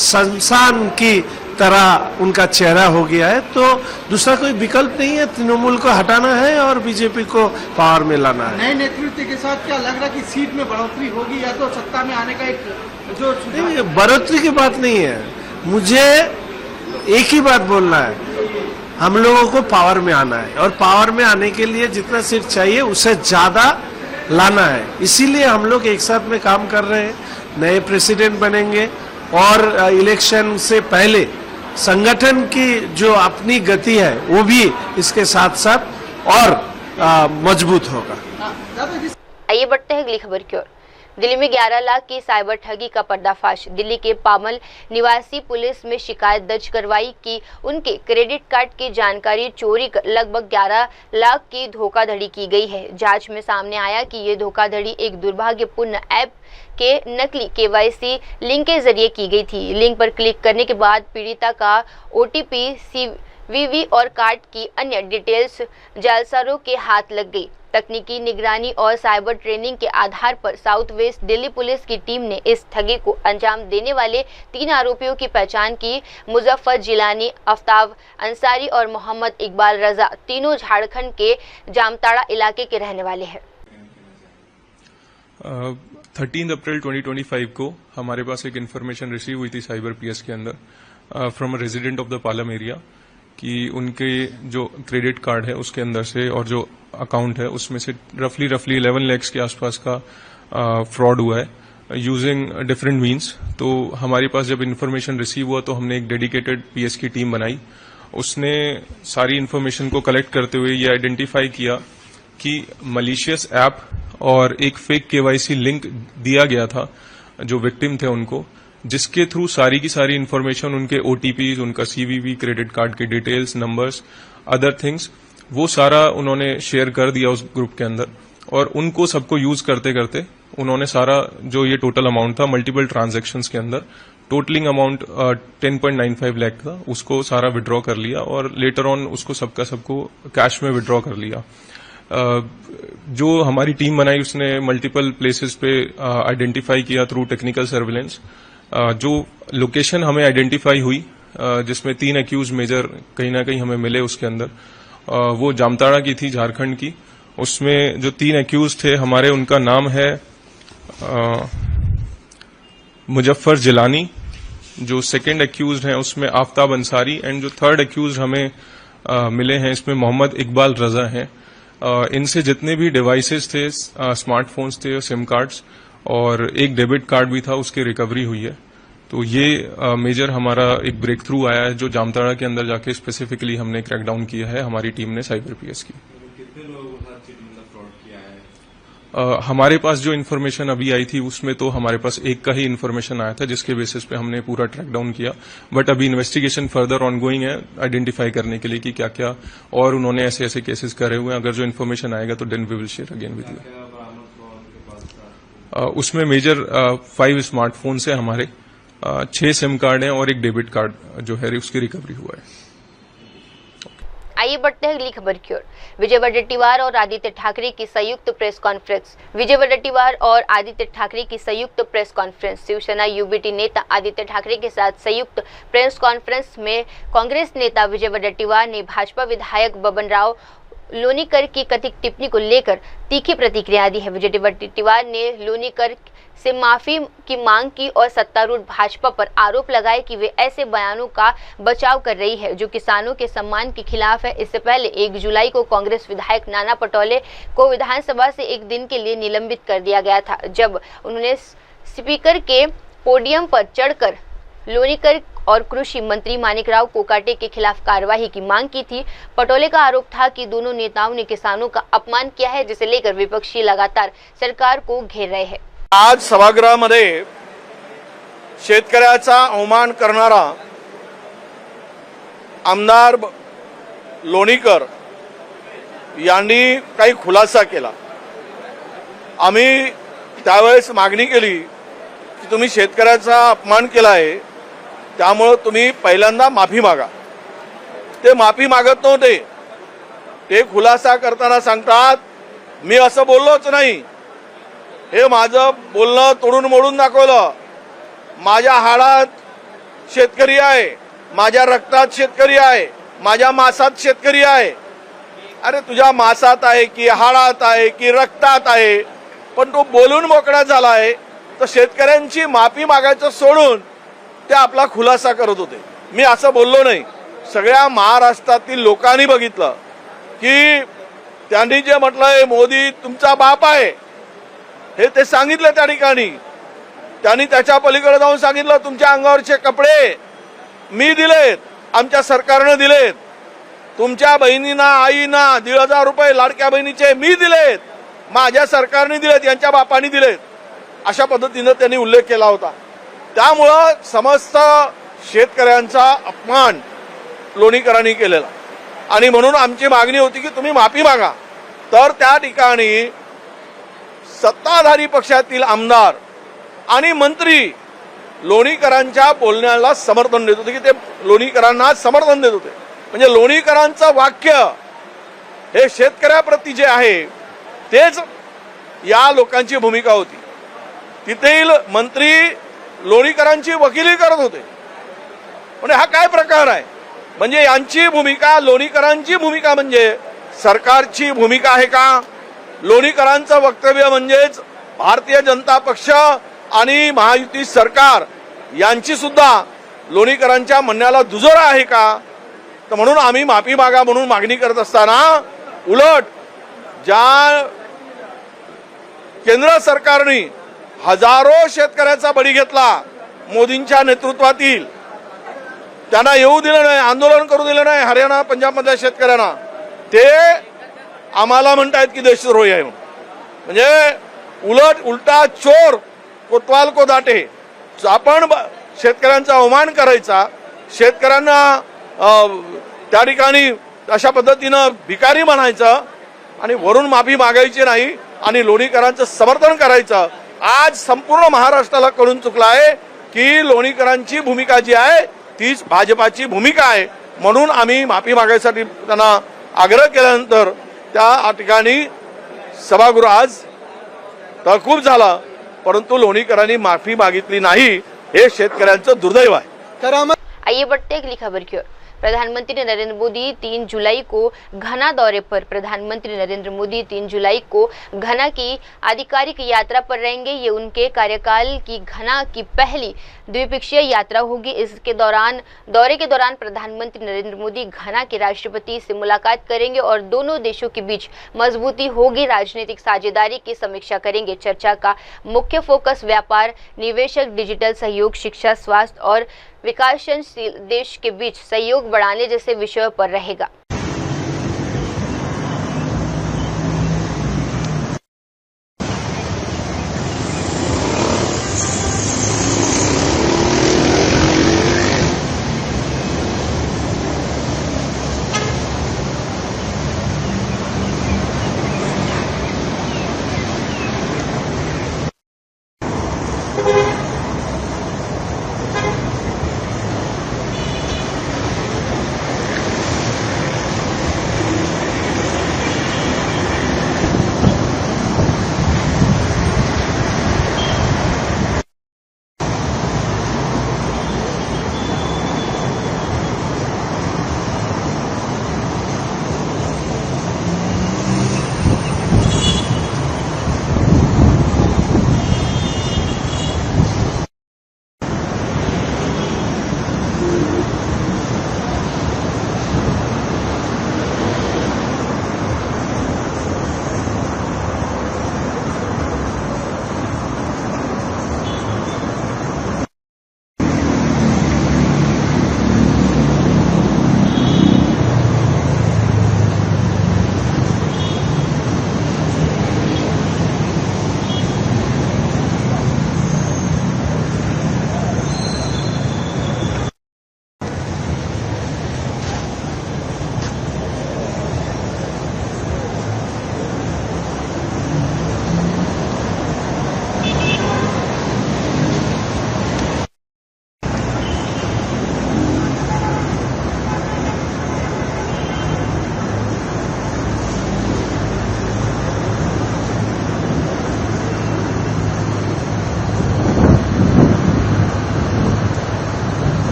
शमशान की तरह उनका चेहरा हो गया है। तो दूसरा कोई विकल्प नहीं है, तृणमूल को हटाना है और बीजेपी को पावर में लाना है। नए नेतृत्व के साथ क्या लग रहा है कि सीट में बढ़ोतरी होगी या तो सत्ता में आने का एक जो बढ़ोतरी की बात नहीं है, मुझे एक ही बात बोलना है, हम लोगों को पावर में आना है और पावर में आने के लिए जितना सीट चाहिए उससे ज्यादा लाना है। इसीलिए हम लोग एक साथ में काम कर रहे हैं। नए प्रेसिडेंट बनेंगे और इलेक्शन से पहले संगठन की जो अपनी गति है वो भी इसके साथ साथ और मजबूत होगा। आइए बढ़ते हैं अगली खबर की ओर। दिल्ली में 11 लाख की साइबर ठगी का पर्दाफाश। दिल्ली के पामल निवासी पुलिस में शिकायत दर्ज करवाई कि उनके क्रेडिट कार्ड की जानकारी चोरी कर लगभग 11 लाख की धोखाधड़ी की गई है। जांच में सामने आया कि ये धोखाधड़ी एक दुर्भाग्यपूर्ण ऐप के नकली केवाईसी लिंक के जरिए की गई थी। लिंक पर क्लिक करने के बाद पीड़िता का ओटीपी, सीवीवी और कार्ड की अन्य डिटेल्स जालसारों के हाथ लग गई। तकनीकी निगरानी और साइबर ट्रेनिंग के आधार पर साउथ वेस्ट दिल्ली पुलिस की टीम ने इस ठगी को अंजाम देने वाले 3 आरोपियों की पहचान की। मुजफ्फर जिलानी, आफ्ताब अंसारी और मोहम्मद इकबाल रजा तीनों झारखंड के जामताड़ा इलाके के रहने वाले हैं। 13 अप्रैल 2025 को हमारे पास एक इन्फॉर्मेशन रिसीव हुई थी साइबर पीएस के अंदर from a resident of the Palam area कि उनके जो क्रेडिट कार्ड है उसके अंदर से और जो अकाउंट है उसमें से रफली 11 लाख के आसपास का फ्रॉड हुआ है यूजिंग डिफरेंट मीन्स। तो हमारे पास जब इन्फॉर्मेशन रिसीव हुआ तो हमने एक डेडिकेटेड पीएस की टीम बनाई। उसने सारी इन्फॉर्मेशन को कलेक्ट करते हुए ये आइडेंटिफाई किया कि मलिशियस ऐप और एक फेक केवाईसी लिंक दिया गया था जो विक्टिम थे उनको, जिसके थ्रू सारी की सारी इन्फॉर्मेशन, उनके ओटीपीज, उनका सीवीवी, क्रेडिट कार्ड के डिटेल्स, नंबर्स, अदर थिंग्स, वो सारा उन्होंने शेयर कर दिया उस ग्रुप के अंदर। और उनको सबको यूज करते करते उन्होंने सारा जो ये टोटल अमाउंट था मल्टीपल ट्रांजैक्शंस के अंदर, टोटलिंग अमाउंट 10.95 लाख था, उसको सारा विड्रॉ कर लिया और लेटर ऑन उसको सबको कैश में विड्रॉ कर लिया। जो हमारी टीम बनाई उसने मल्टीपल प्लेसेस पे आइडेंटिफाई किया थ्रू टेक्निकल सर्विलेंस। जो लोकेशन हमें आइडेंटिफाई हुई जिसमें 3 एक्यूज मेजर कहीं ना कहीं हमें मिले उसके अंदर, वो जामताड़ा की थी, झारखंड की। उसमें जो 3 एक्यूज थे हमारे, उनका नाम है मुजफ्फर जिलानी, जो सेकंड एक्यूज हैं उसमें आफ्ताब अंसारी, एंड जो थर्ड एक्यूज हमें मिले हैं इसमें मोहम्मद इकबाल रजा हैं। इनसे जितने भी डिवाइसेस थे, स्मार्टफोन्स थे, सिम कार्ड्स और एक डेबिट कार्ड भी था, उसकी रिकवरी हुई है। तो ये मेजर हमारा एक ब्रेक थ्रू आया है जो जामताड़ा के अंदर जाके स्पेसिफिकली हमने क्रैकडाउन किया है हमारी टीम ने साइबर पीएस की। कितने लोगों के साथ फ्रॉड किया है? हमारे पास जो इन्फॉर्मेशन अभी आई थी उसमें तो हमारे पास एक का ही इन्फॉर्मेशन आया था जिसके बेसिस पे हमने पूरा ट्रैकडाउन किया। बट अभी इन्वेस्टिगेशन फर्दर ऑनगोइंग है आइडेंटिफाई करने के लिए कि क्या क्या और उन्होंने ऐसे ऐसे केसेस करे हुए हैं। अगर जो इन्फॉर्मेशन आएगा तो then we will share again with you. उसमें मेजर 5 स्मार्टफोन्स है हमारे, 6 सिम कार्ड हैं और एक डेबिट कार्ड जो है उसकी रिकवरी हुआ है। आइए बढ़ते हैं अगली खबर की ओर। विजय वडेट्टीवार और आदित्य ठाकरे की संयुक्त प्रेस कॉन्फ्रेंस। विजय वडेट्टीवार और आदित्य ठाकरे की संयुक्त प्रेस कॉन्फ्रेंस। शिवसेना यूबीटी नेता आदित्य ठाकरे के साथ संयुक्त प्रेस कॉन्फ्रेंस में कांग्रेस नेता विजय वडेट्टीवार ने भाजपा विधायक बबन राव लोनीकर की कथित टिप्पणी को लेकर तीखी प्रतिक्रिया दी है। विजय वडेट्टीवार ने लोनीकर से माफी की मांग की और सत्तारूढ़ भाजपा पर आरोप लगाए कि वे ऐसे बयानों का बचाव कर रही है जो किसानों के सम्मान के खिलाफ है। इससे पहले 1 जुलाई को कांग्रेस विधायक नाना पटोले को विधानसभा से एक दिन के लिए निलंबित कर दिया गया था, जब उन्होंने स्पीकर के पोडियम पर चढ़कर लोनीकर और कृषि मंत्री मानिकराव कोकाटे के खिलाफ कार्यवाही की मांग की थी। पटोले का आरोप था कि दोनों नेताओं ने किसानों का अपमान किया है, जिसे लेकर विपक्षी लगातार सरकार को घेर रहे हैं। आज सभागृहामध्ये शेतकऱ्याचा अवमान करणारा आमदार लोणीकर यांनी काही खुलासा केला। आम्ही त्यावेळेस मागणी केली की तुम्ही शेतकऱ्याचा अपमान केला आहे, त्यामुळे तुम्ही पहिल्यांदा माफी मागा। ते माफी मागत नव्हते। ते खुलासा करताना सांगतात मी असं बोललोच नाही, हे माझं बोलणं तोडून मोडून दाखवलं। माझ्या हाडात शेतकरी आहे, माझ्या रक्तात शेतकरी आहे, माझ्या मांसात शेतकरी आहे। अरे तुझ्या मांसात आहे की हाडात आहे की रक्तात आहे, पण तो बोलून मोकळा झाला आहे। तर शेतकऱ्यांची माफी मागायचं सोडून ते आपला खुलासा करत होते। मी असं बोललो नाही। सगळ्या महाराष्ट्रातील लोकांनी बघितलं की त्यांनी जे म्हटलंय मोदी तुमचा बाप आहे हे ते सांगितलं त्या ठिकाणी। त्यांनी त्याच्या पलीकडे जाऊन सांगितलं तुमच्या अंगावरचे कपडे मी दिलेत, आमच्या सरकारने दिलेत। तुमच्या बहिणींना आईना 1,500 रुपये लाडक्या बहिणीचे मी दिलेत, माझ्या सरकारने दिलेत, यांच्या बापांनी दिलेत। अशा पद्धतीने त्यांनी उल्लेख केला होता। त्यामुळे समस्त शेतकऱ्यांचा अपमान लोणीकरांनी केलेला आणि म्हणून आमची मागणी होती की तुम्ही माफी मागा। तर त्या ठिकाणी सत्ताधारी पक्षातील आमदार आणि मंत्री लोणीकरांच्या बोलण्याला समर्थन देत होते की ते लोणीकरांना समर्थन देत होते। म्हणजे लोणीकरांचं वाक्य हे शेतकऱ्याप्रती जे आहे तेच या लोकांची भूमिका होती। तिथेल मंत्री लोणीकरांची वकिली करत होते। म्हणजे हा काय प्रकार आहे? म्हणजे यांची भूमिका लोणीकरांची भूमिका म्हणजे सरकारची भूमिका आहे का? लोणीकरांचं वक्तव्य म्हणजेच भारतीय जनता पक्ष आणि महायुती सरकार यांची सुद्धा लोणीकरांच्या म्हणण्याला दुजोरा आहे का? तर म्हणून आम्ही माफी मागा म्हणून मागणी करत असताना उलट ज्या केंद्र सरकारने हजारो शेतकऱ्याचा बळी घेतला मोदींच्या नेतृत्वातील, त्यांना येऊ दिलं नाही, आंदोलन करू दिलं नाही हरियाणा पंजाबमधल्या शेतकऱ्यांना, ते आम्हाला म्हणतायत की देशद्रोही आहे। म्हणजे उलटा चोर कोतवाल को दाटे। आपण शेतकऱ्यांचा अवमान करायचा, शेतकऱ्यांना त्या ठिकाणी अशा पद्धतीनं भिकारी म्हणायचं आणि वरून माफी मागायची नाही आणि लोणीकरांचं समर्थन करायचं। आज संपूर्ण महाराष्ट्राला कळून चुकला आहे की लोणीकरांची भूमिका जी आहे तीच भाजपाची भूमिका आहे। म्हणून आम्ही माफी मागायसाठी त्यांना आग्रह केल्यानंतर त्या ठिकाणी सभागृह आज तहकूब झाला, परंतु लोणीकरांनी माफी मागितली नाही, हे शेतकऱ्यांचं दुर्दैव आहे। आइए बढ़ते अगली खबर की ओर। प्रधानमंत्री नरेंद्र मोदी 3 जुलाई को घना दौरे पर। प्रधानमंत्री नरेंद्र मोदी 3 जुलाई को घना की आधिकारिक यात्रा पर रहेंगे। ये उनके कार्यकाल की घना की पहली द्विपक्षीय यात्रा होगी। दौरे के दौरान प्रधानमंत्री नरेंद्र मोदी घना के राष्ट्रपति से मुलाकात करेंगे और दोनों देशों के बीच मजबूती होगी, राजनीतिक साझेदारी की समीक्षा करेंगे। चर्चा का मुख्य फोकस व्यापार, निवेशक, डिजिटल सहयोग, शिक्षा, स्वास्थ्य और विकासशील देश के बीच सहयोग बढ़ाने जैसे विषयों पर रहेगा।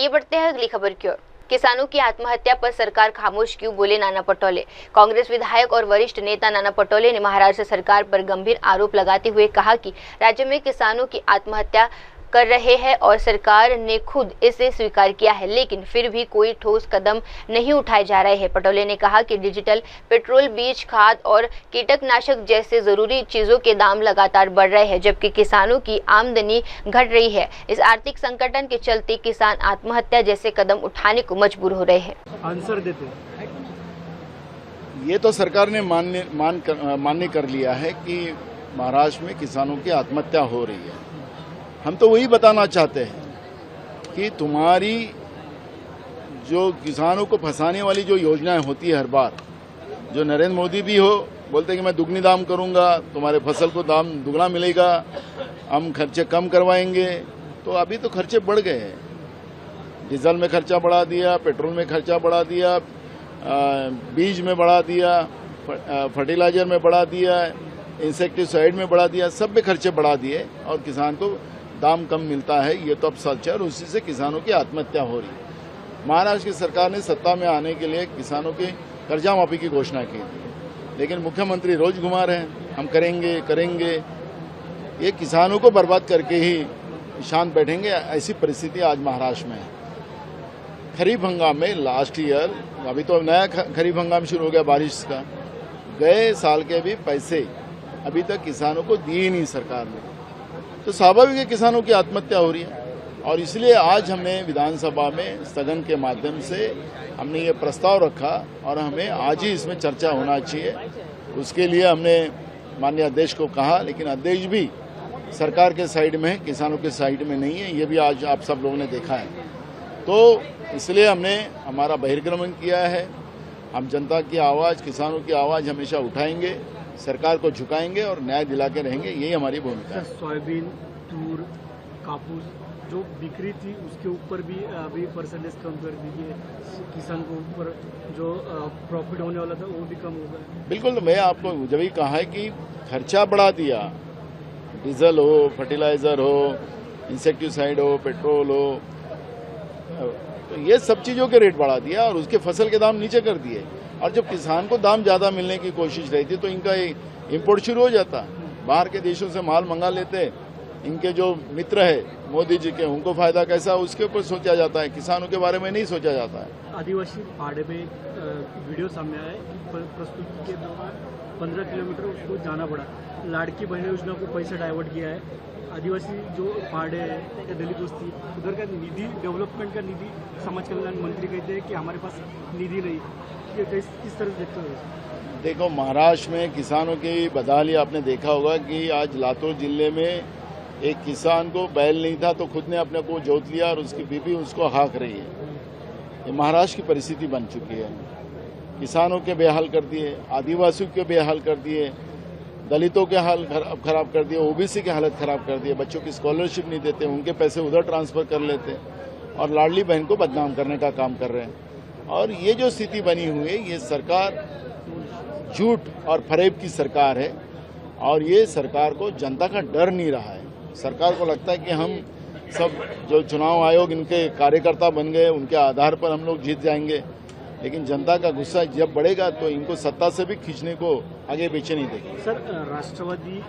आइए बढ़ते हैं अगली खबर की ओर। किसानों की आत्महत्या पर सरकार खामोश क्यों, बोले नाना पटोले। कांग्रेस विधायक और वरिष्ठ नेता नाना पटोले ने महाराष्ट्र सरकार पर गंभीर आरोप लगाते हुए कहा कि राज्य में किसानों की आत्महत्या कर रहे हैं और सरकार ने खुद इसे स्वीकार किया है, लेकिन फिर भी कोई ठोस कदम नहीं उठाए जा रहे हैं। पटोले ने कहा कि डीजल, पेट्रोल, बीज, खाद और कीटनाशक जैसे जरूरी चीजों के दाम लगातार बढ़ रहे हैं, जबकि किसानों की आमदनी घट रही है। इस आर्थिक संकटन के चलते किसान आत्महत्या जैसे कदम उठाने को मजबूर हो रहे हैं। आंसर देते ये तो सरकार ने मान्य कर लिया है कि महाराष्ट्र में किसानों की आत्महत्या हो रही है। हम तो वही बताना चाहते हैं कि तुम्हारी जो किसानों को फंसाने वाली जो योजनाएं होती है हर बार, जो नरेंद्र मोदी भी हो बोलते हैं कि मैं दुगनी दाम करूंगा, तुम्हारे फसल को दाम दुगना मिलेगा, हम खर्चे कम करवाएंगे, तो अभी तो खर्चे बढ़ गए हैं। डीजल में खर्चा बढ़ा दिया, पेट्रोल में खर्चा बढ़ा दिया, बीज में बढ़ा दिया, फर्टिलाइजर में बढ़ा दिया, इंसेक्टिसाइड में बढ़ा दिया, सब में खर्चे बढ़ा दिए और किसान को दाम कम मिलता है। ये तो अब सच है और उसी से किसानों की आत्महत्या हो रही है। महाराष्ट्र की सरकार ने सत्ता में आने के लिए किसानों की कर्जा माफी की घोषणा की थी, लेकिन मुख्यमंत्री रोज घुमा रहे हैं, हम करेंगे। ये किसानों को बर्बाद करके ही शांत बैठेंगे, ऐसी परिस्थिति आज महाराष्ट्र में है। खरीफ हंगाम में लास्ट ईयर, अभी तो नया खरीफ हंगाम शुरू हो गया बारिश का, गए साल के भी पैसे अभी तक किसानों को दिए नहीं सरकार ने, तो स्वाभाविक है किसानों की आत्महत्या हो रही है। और इसलिए आज हमने विधानसभा में स्थगन के माध्यम से हमने ये प्रस्ताव रखा और हमें आज ही इसमें चर्चा होना चाहिए। उसके लिए हमने माननीय अध्यक्ष को कहा, लेकिन अध्यक्ष भी सरकार के साइड में है, किसानों के साइड में नहीं है। ये भी आज आप सब लोगों ने देखा है। तो इसलिए हमने हमारा बहिर्गमन किया है। हम जनता की आवाज़, किसानों की आवाज़ हमेशा उठाएंगे, सरकार को झुकाएंगे और न्याय दिला के रहेंगे, यही हमारी भूमिका है। सोयाबीन, तूर, कापूस जो बिक्री थी उसके ऊपर भी अभी परसेंटेज कम कर दीजिए, किसान को ऊपर जो प्रॉफिट होने वाला था वो भी कम होगा। बिल्कुल, तो मैं आपको जब ही कहा है कि खर्चा बढ़ा दिया, डीजल हो, फर्टिलाइजर हो, इंसेक्टिसाइड हो, पेट्रोल हो, तो ये सब चीज़ों के रेट बढ़ा दिया और उसके फसल के दाम नीचे कर दिए। और जब किसान को दाम ज़्यादा मिलने की कोशिश रही थी तो इनका इंपोर्ट शुरू हो जाता, बाहर के देशों से माल मंगा लेते। इनके जो मित्र है मोदी जी के, उनको फायदा कैसा उसके ऊपर सोचा जाता है, किसानों के बारे में नहीं सोचा जाता है। आदिवासी पहाड़ में वीडियो सामने आया कि प्रस्तुति के दौरान 15 किलोमीटर उसको जाना पड़ा। लाड़की बहन योजना को पैसा डाइवर्ट किया है। आदिवासी जो पहाड़ है, दलित बस्ती, उधर का निधि, डेवलपमेंट का निधि समाज कल्याण मंत्री कहते हैं कि हमारे पास निधि नहीं। ये किस तरह देखते हो? देखो, महाराष्ट्र में किसानों की बदहाली आपने देखा होगा कि आज लातूर जिले में एक किसान को बैल नहीं था तो खुद ने अपने को जोत लिया और उसकी बीबी उसको हाँक रही है। ये महाराष्ट्र की परिस्थिति बन चुकी है। किसानों के बेहाल कर दिए, आदिवासियों के बेहाल कर दिए, दलितों के हाल खराब कर दिए, ओबीसी की हालत खराब कर दिए, बच्चों की स्कॉलरशिप नहीं देते, उनके पैसे उधर ट्रांसफर कर लेते और लाडली बहन को बदनाम करने का काम कर रहे हैं। और ये जो स्थिति बनी हुई है, ये सरकार झूठ और फरेब की सरकार है और ये सरकार को जनता का डर नहीं रहा है। सरकार को लगता है कि हम सब जो चुनाव आयोग इनके कार्यकर्ता बन गए, उनके आधार पर हम लोग जीत जाएंगे, लेकिन जनता का गुस्सा जब बढ़ेगा तो इनको सत्ता से भी खींचने को आगे पीछे नहीं देंगे। सर, राष्ट्रवादी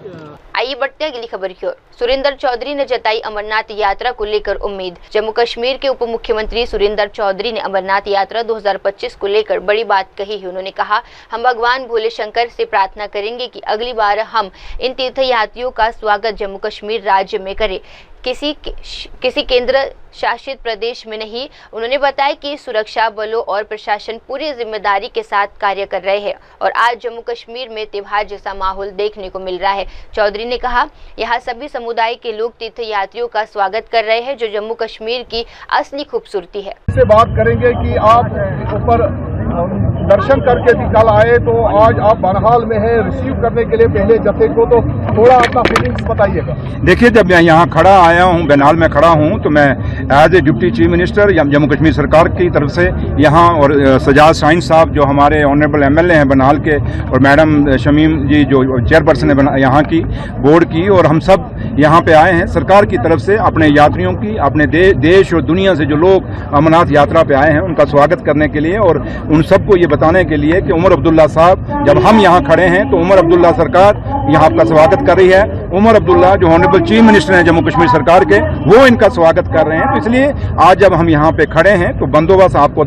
आइए बढ़ते हैं अगली खबर की ओर। सुरेंद्र चौधरी ने जताई अमरनाथ यात्रा को लेकर उम्मीद। जम्मू कश्मीर के उप मुख्यमंत्री सुरेंद्र चौधरी ने अमरनाथ यात्रा 2025 को लेकर बड़ी बात कही है। उन्होंने कहा, हम भगवान भोले शंकर से प्रार्थना करेंगे कि अगली बार हम इन तीर्थयात्रियों का स्वागत जम्मू कश्मीर राज्य में करें, किसी केंद्र शासित प्रदेश में नहीं। उन्होंने बताया कि सुरक्षा बलों और प्रशासन पूरी जिम्मेदारी के साथ कार्य कर रहे हैं और आज जम्मू कश्मीर में त्योहार जैसा माहौल देखने को मिल रहा है। चौधरी ने कहा, यहाँ सभी समुदाय के लोग तीर्थयात्रियों का स्वागत कर रहे हैं, जो जम्मू कश्मीर की असली खूबसूरती है। से बात करेंगे कि आप ऊपर दर्शन करके भी कल आए, तो आज आप बहरहाल में है रिसीव करने के लिए पहले जत्थे को, तो थोड़ा अपना फीलिंग्स बताइएगा। देखिए, जब मैं यहाँ खड़ा आया हूँ, बेनाल में खड़ा हूँ, तो मैं as a deputy chief minister Jammu Kashmir सरकार की तरफ से यहाँ, और सजाद शाहीन साहब जो हमारे ऑनरेबल एमएलए हैं बेनाल के, और मैडम शमीम जी जो चेयरपर्सन है यहाँ की बोर्ड की, और हम सब यहाँ पे आए हैं सरकार की तरफ से अपने यात्रियों की, अपने देश और दुनिया से जो लोग अमरनाथ यात्रा पे आए हैं उनका स्वागत करने के लिए, और उन सबको ये बताने के लिए कि उमर अब्दुल्ला साहब, जब हम यहाँ खड़े हैं तो उमर अब्दुल्ला सरकार यहाँ आपका स्वागत कर रही है। उमर अब्दुल्ला जो ऑनरेबल चीफ मिनिस्टर हैं जम्मू कश्मीर सरकार के, वो इनका स्वागत कर रहे हैं। तो इसलिए आज जब हम यहाँ पे खड़े हैं तो बंदोबस्त आपको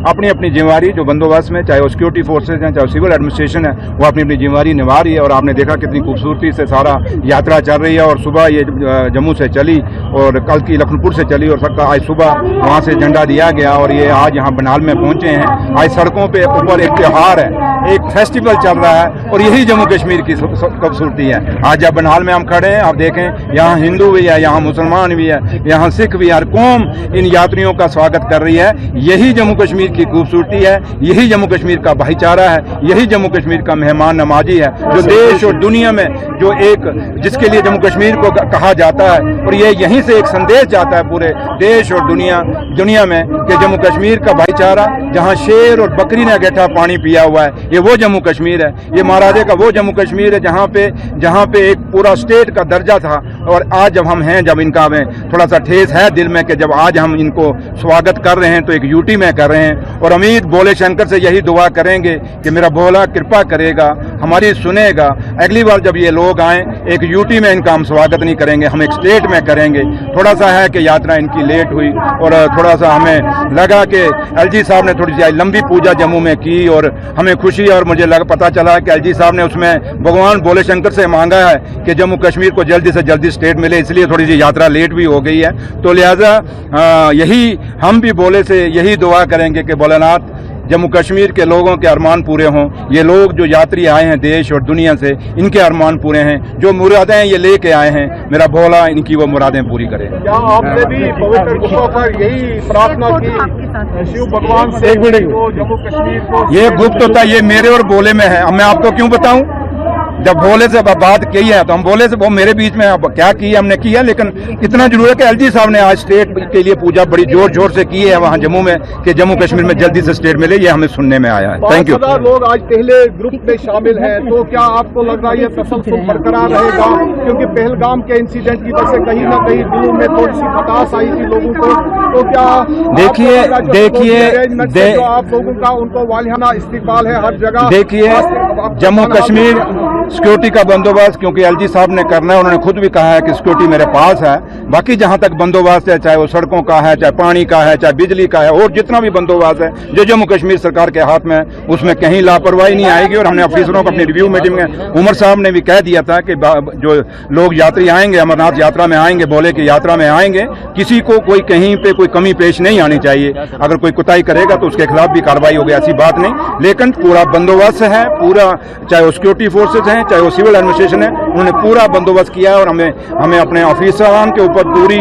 अपनी अपनी जिम्मेवारी, जो बंदोबस्त में चाहे वो सिक्योरिटी फोर्सेज हैं, चाहे सिविल एडमिनिस्ट्रेशन है, वो अपनी अपनी जिम्मेवारी निभा रही है। और आपने देखा कितनी खूबसूरती से सारा यात्रा चल रही है, और सुबह ये जम्मू से चली और कल की लखनपुर से चली, और सबका आज सुबह वहाँ से झंडा दिया गया, और ये आज यहाँ बनाल में पहुंचे हैं। आज सड़कों पे ऊपर एक त्योहार है, एक फेस्टिवल चल रहा है, और यही जम्मू कश्मीर की खूबसूरती है। आज जब बनाल में हम खड़े हैं, आप देखें यहाँ हिंदू भी है, यहाँ मुसलमान भी है, यहाँ सिख भी है, हर कौम इन यात्रियों का स्वागत कर रही है। यही जम्मू कश्मीर की खूबसूरती है, यही जम्मू कश्मीर का भाईचारा है, यही जम्मू कश्मीर का मेहमान नवाजी है, जो देश और दुनिया में जो एक जिसके लिए जम्मू कश्मीर को कहा जाता है। और ये यहीं से एक संदेश जाता है पूरे देश और दुनिया में कि जम्मू कश्मीर का भाईचारा, जहाँ शेर और बकरी ने गैठा पानी पिया हुआ है, ये वो जम्मू कश्मीर है, ये महाराजे का वो जम्मू कश्मीर है जहाँ पे एक पूरा स्टेट का दर्जा था। और आज जब हम हैं, जब इनका हमें थोड़ा सा ठेस है दिल में कि जब आज हम इनको स्वागत कर रहे हैं तो एक यूटी में कर रहे हैं। और उम्मीद भोले शंकर से यही दुआ करेंगे कि मेरा भोला कृपा करेगा, हमारी सुनेगा। अगली बार जब ये लोग आए, एक यूटी में इनका हम स्वागत नहीं करेंगे, हम एक स्टेट में करेंगे। थोड़ा सा है कि यात्रा इनकी लेट हुई, और थोड़ा सा हमें लगा कि एलजी साहब ने थोड़ी सी लंबी पूजा जम्मू में की, और हमें खुशी, और मुझे पता चला कि एलजी साहब ने उसमें भगवान भोले शंकर से मांगा है कि जम्मू कश्मीर को जल्दी से जल्दी स्टेट मिले, इसलिए थोड़ी सी यात्रा लेट भी हो गई है। तो लिहाजा यही हम भी भोले से यही दुआ करेंगे कि भोलेनाथ जम्मू कश्मीर के लोगों के अरमान पूरे हों। ये लोग जो यात्री आए हैं देश और दुनिया से, इनके अरमान पूरे हैं, जो मुरादें ये लेके आए हैं, मेरा भोला इनकी वो मुरादें पूरी करे। क्या आपने भी पवित्र गुफा पर यही प्रार्थना की शिव भगवान से जम्मू कश्मीर को? ये गुप्त होता है, ये मेरे और भोले में है। अब मैं आपको क्यों बताऊं? जब भोले से बात की है तो हम भोले से, वो मेरे बीच में अब क्या की है हमने की है, लेकिन इतना जरूर है कि एलजी साहब ने आज स्टेट के लिए पूजा बड़ी जोर शोर से की है वहाँ जम्मू में, कि जम्मू कश्मीर में जल्दी से स्टेट मिले, ये हमें सुनने में आया है। Thank you. 5,000 लोग आज पहले ग्रुप में शामिल हैं, तो क्या आपको लग रहा है ये तसलसल बरकरार रहेगा? क्योंकि पहलगाम के इंसिडेंट की वजह से कहीं ना कहीं दिलों में थोड़ी सी खटास आई थी लोगों को, तो क्या देखिए जो आप लोगों का उनको वालियाना इस्तेमाल है हर जगह? देखिए, जम्मू कश्मीर सिक्योरिटी का बंदोबस्त क्योंकि एलजी साहब ने करना है, उन्होंने खुद भी कहा है कि सिक्योरिटी मेरे पास है। बाकी जहां तक बंदोबस्त है, चाहे वो सड़कों का है, चाहे पानी का है, चाहे बिजली का है, और जितना भी बंदोबस्त है जो जम्मू कश्मीर सरकार के हाथ में है, उसमें कहीं लापरवाही नहीं आएगी। और हमने ऑफिसरों को अपनी रिव्यू मीटिंग में उमर साहब ने भी कह दिया था कि जो लोग यात्री आएंगे, अमरनाथ यात्रा में आएंगे, भोले की यात्रा में आएंगे, किसी को कोई कहीं पे कोई कमी पेश नहीं आनी चाहिए। अगर कोई कुताही करेगा तो उसके खिलाफ भी कार्रवाई होगी, ऐसी बात नहीं। लेकिन पूरा बंदोबस्त है, पूरा, चाहे वो सिक्योरिटी फोर्सेज हैं, चाहे वो सिविल एडमिनिस्ट्रेशन है, उन्होंने पूरा बंदोबस्त किया है। और हमें अपने ऑफिसरान के ऊपर पूरी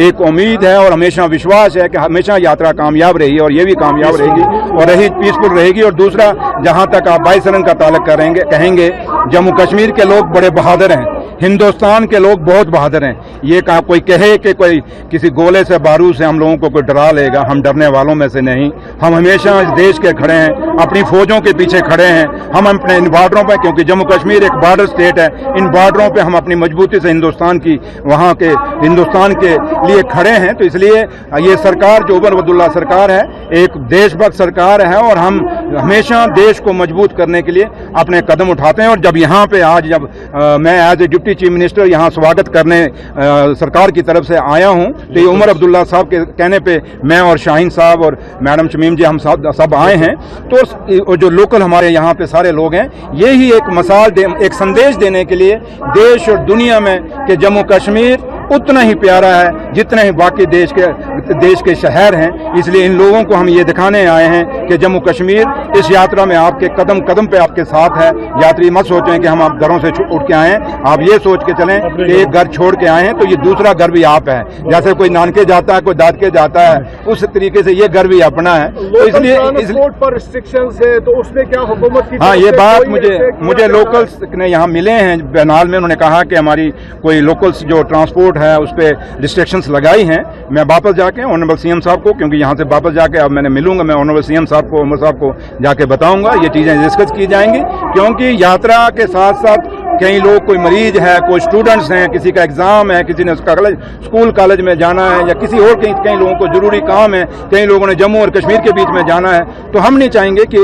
एक उम्मीद है और हमेशा विश्वास है कि हमेशा यात्रा कामयाब रही, और ये भी कामयाब रहेगी और रही पीसफुल रहेगी। और दूसरा, जहां तक आप बाई सरन का ताल्लुक कहेंगे, जम्मू कश्मीर के लोग बड़े बहादुर हैं, हिंदुस्तान के लोग बहुत बहादुर हैं। ये कहा कोई कहे कि कोई किसी गोले से, बारूद से हम लोगों को कोई डरा लेगा, हम डरने वालों में से नहीं। हम हमेशा इस देश के खड़े हैं, अपनी फौजों के पीछे खड़े हैं। हम अपने इन बॉर्डरों पर, क्योंकि जम्मू कश्मीर एक बॉर्डर स्टेट है, इन बॉर्डरों पे हम अपनी मजबूती से हिंदुस्तान की, वहाँ के हिंदुस्तान के लिए खड़े हैं। तो इसलिए ये सरकार जो उमर अब्दुल्ला सरकार है, एक देशभक्त सरकार है, और हम हमेशा देश को मजबूत करने के लिए अपने कदम उठाते हैं। और जब यहाँ पे आज जब मैं as a deputy chief minister यहाँ स्वागत करने सरकार की तरफ से आया हूँ, तो ये उमर अब्दुल्ला साहब के कहने पे मैं और शाहीन साहब और मैडम शमीम जी हम सब आए हैं। तो जो लोकल हमारे यहाँ पे सारे लोग हैं, यही एक मिसाल एक संदेश देने के लिए देश और दुनिया में कि जम्मू कश्मीर उतना ही प्यारा है जितना ही बाकी देश के शहर हैं। इसलिए इन लोगों को हम ये दिखाने आए हैं कि जम्मू कश्मीर इस यात्रा में आपके कदम कदम पे आपके साथ है। यात्री मत सोचें कि हम आप घरों से उठ के आए हैं, आप ये सोच के चलें कि एक घर छोड़ के आए हैं तो ये दूसरा घर भी आप है। जैसे कोई नानके जाता है, कोई दादके जाता है, उस तरीके से ये घर भी अपना है। तो इसलिए पर रिस्ट्रिक्शंस है तो उसमें क्या हुकूमत की हाँ, ये बात मुझे लोकल्स ने यहाँ मिले हैं बैनाल में, उन्होंने कहा कि हमारी कोई लोकल्स जो ट्रांसपोर्ट है उस पर रिस्ट्रिक्शंस लगाई हैं। मैं वापस जाके ऑनरेबल सीएम साहब को, क्योंकि यहाँ से वापस जाके अब मैंने मिलूंगा, मैं ऑनरेबल सीएम साहब को, उमर साहब को जाके बताऊंगा, ये चीजें डिस्कस की जाएंगी। क्योंकि यात्रा के साथ साथ कई लोग, कोई मरीज है, कोई स्टूडेंट्स हैं, किसी का एग्जाम है, किसी ने स्कूल कॉलेज में जाना है, या किसी और कई लोगों को जरूरी काम है, कई लोगों ने जम्मू और कश्मीर के बीच में जाना है। तो हम नहीं चाहेंगे कि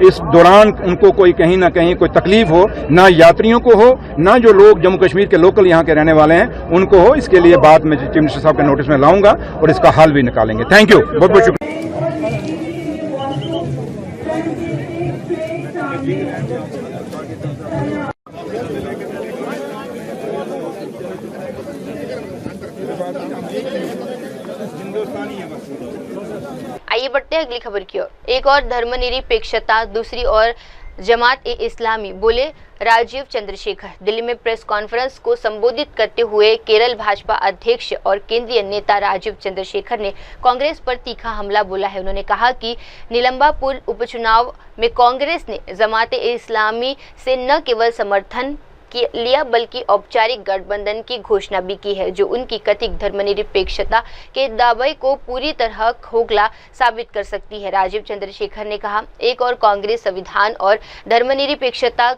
इस दौरान उनको कोई कहीं ना कहीं कोई तकलीफ हो, ना यात्रियों को हो, ना जो लोग जम्मू कश्मीर के लोकल यहाँ के रहने वाले हैं उनको हो। इसके लिए बात मैं चीफ मिनिस्टर साहब के नोटिस में लाऊंगा और इसका हल भी निकालेंगे। थैंक यू, बहुत बहुत शुक्रिया। आइए बढ़ते हैं अगली खबर की ओर। एक और धर्मनिरपेक्षता, दूसरी ओर जमात ए इस्लामी, बोले राजीव चंद्रशेखर। दिल्ली में प्रेस कॉन्फ्रेंस को संबोधित करते हुए केरल भाजपा अध्यक्ष और केंद्रीय नेता राजीव चंद्रशेखर ने कांग्रेस पर तीखा हमला बोला है। उन्होंने कहा कि नीलंबापुर उपचुनाव में कांग्रेस ने जमात ए इस्लामी से न केवल समर्थन लिया बल्कि औपचारिक गठबंधन की घोषणा भी की है, जो उनकी कथित धर्मनिरपेक्षता के दावे को पूरी तरह खोखला साबित कर सकती है। राजीव चंद्रशेखर ने कहा, एक और कांग्रेस संविधान और धर्मनिरपेक्षता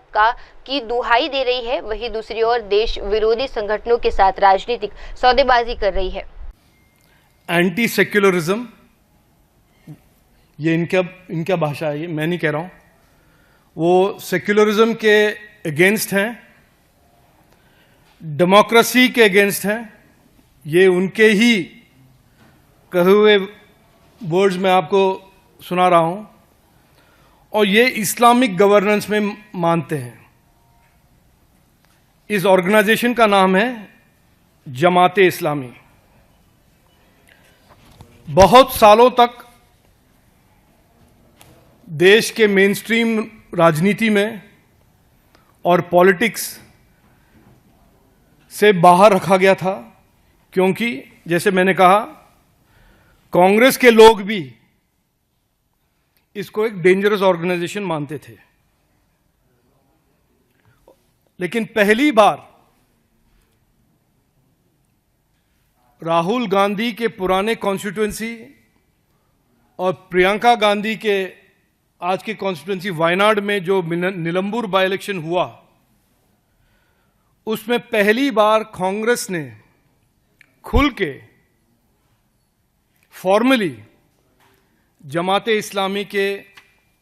की दुहाई दे रही है, वहीं दूसरी ओर देश विरोधी संगठनों के साथ राजनीतिक सौदेबाजी कर रही है। एंटी सेक्युलरिज्म, ये इनका भाषा है, ये मैं नहीं कह रहा हूं। वो सेक्युलरिज्म के अगेंस्ट हैं, डेमोक्रेसी के अगेंस्ट हैं। ये उनके ही कहे हुए वर्ड्स में आपको सुना रहा हूं। और ये इस्लामिक गवर्नेंस में मानते हैं। इस ऑर्गेनाइजेशन का नाम है जमात ए इस्लामी। बहुत सालों तक देश के मेन स्ट्रीम राजनीति में और पॉलिटिक्स से बाहर रखा गया था, क्योंकि जैसे मैंने कहा, कांग्रेस के लोग भी इसको एक डेंजरस ऑर्गेनाइजेशन मानते थे। लेकिन पहली बार राहुल गांधी के पुराने कॉन्स्टिट्यूएंसी और प्रियंका गांधी के आज के कॉन्स्टिट्यूएंसी वायनाड में जो नीलंबूर बाई इलेक्शन हुआ, उसमें पहली बार कांग्रेस ने खुल के फॉर्मली जमात इस्लामी के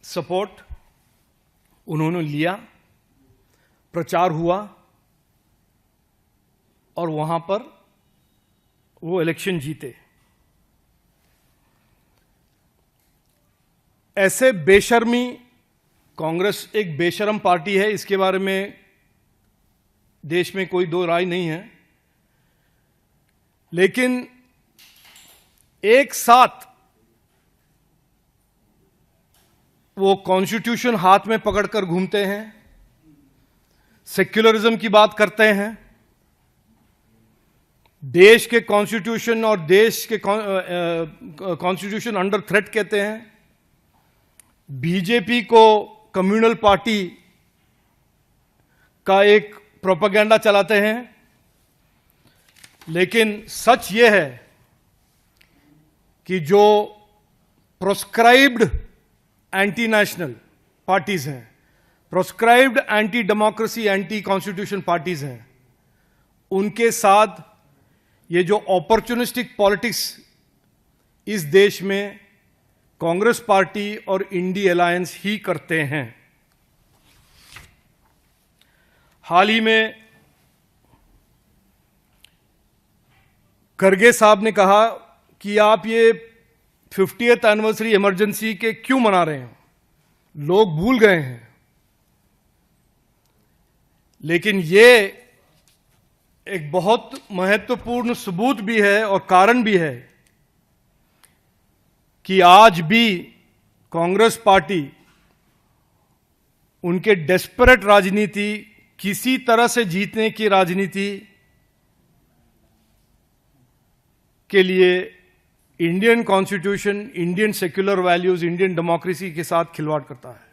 सपोर्ट उन्होंने लिया, प्रचार हुआ और वहां पर वो इलेक्शन जीते। ऐसे बेशर्मी, कांग्रेस एक बेशर्म पार्टी है, इसके बारे में देश में कोई दो राय नहीं है। लेकिन एक साथ वो कॉन्स्टिट्यूशन हाथ में पकड़कर घूमते हैं, सेक्युलरिज्म की बात करते हैं, देश के कॉन्स्टिट्यूशन और देश के कॉन्स्टिट्यूशन अंडर थ्रेट कहते हैं, बीजेपी को कम्युनल पार्टी का एक प्रोपेगेंडा चलाते हैं। लेकिन सच यह है कि जो प्रोस्क्राइब्ड एंटी नेशनल पार्टीज हैं, proscribed anti democracy, anti constitution parties हैं, उनके साथ ये जो अपॉर्चुनिस्टिक पॉलिटिक्स इस देश में कांग्रेस पार्टी और इंडी अलायंस ही करते हैं। हाल ही में खरगे साहब ने कहा कि आप ये 50th एनिवर्सरी इमरजेंसी के क्यों मना रहे हैं, लोग भूल गए हैं। लेकिन ये एक बहुत महत्वपूर्ण सबूत भी है और कारण भी है कि आज भी कांग्रेस पार्टी उनके डेस्परेट राजनीति, किसी तरह से जीतने की राजनीति के लिए Indian constitution, Indian secular values, Indian democracy के साथ खिलवाड़ करता है।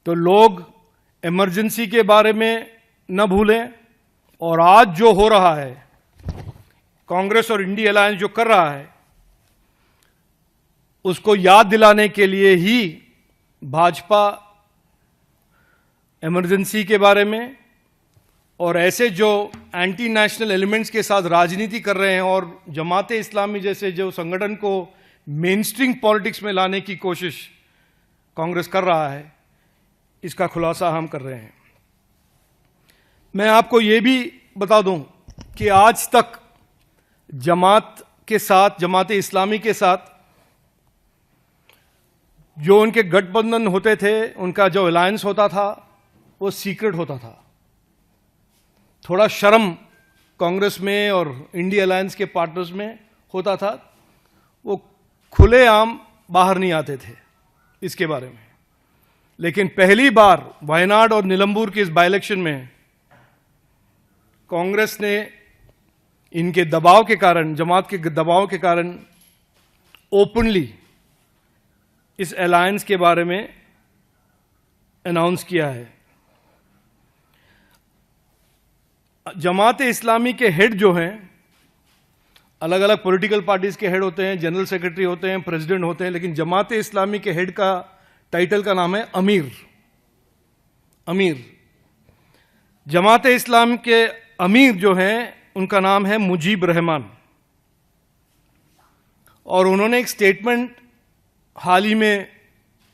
तो लोग इमरजेंसी के बारे में न भूलें और आज जो हो रहा है, कांग्रेस और इंडी अलायंस जो कर रहा है, उसको याद दिलाने के लिए ही भाजपा इमरजेंसी के बारे में और ऐसे जो एंटी नेशनल एलिमेंट्स के साथ राजनीति कर रहे हैं और जमात इस्लामी जैसे जो संगठन को मेन स्ट्रीम पॉलिटिक्स में लाने की कोशिश कांग्रेस कर रहा है, इसका खुलासा हम कर रहे हैं। मैं आपको ये भी बता दूं कि आज तक जमात के साथ, जमात इस्लामी के साथ जो उनके गठबंधन होते थे, उनका जो अलायंस होता था, वो सीक्रेट होता था। थोड़ा शर्म कांग्रेस में और इंडिया अलायंस के पार्टनर्स में होता था, वो खुलेआम बाहर नहीं आते थे इसके बारे में। लेकिन पहली बार वायनाड और नीलंबूर के इस बाई इलेक्शन में कांग्रेस ने इनके दबाव के कारण, जमात के दबाव के कारण ओपनली इस अलायंस के बारे में अनाउंस किया है। जमात इस्लामी के हेड जो हैं, अलग अलग पॉलिटिकल पार्टीज के हेड होते हैं, जनरल सेक्रेटरी होते हैं, प्रेसिडेंट होते हैं, लेकिन जमात इस्लामी के हेड का टाइटल का नाम है अमीर। अमीर जमात इस्लाम के अमीर जो हैं, उनका नाम है मुजीब रहमान। और उन्होंने एक स्टेटमेंट हाल ही में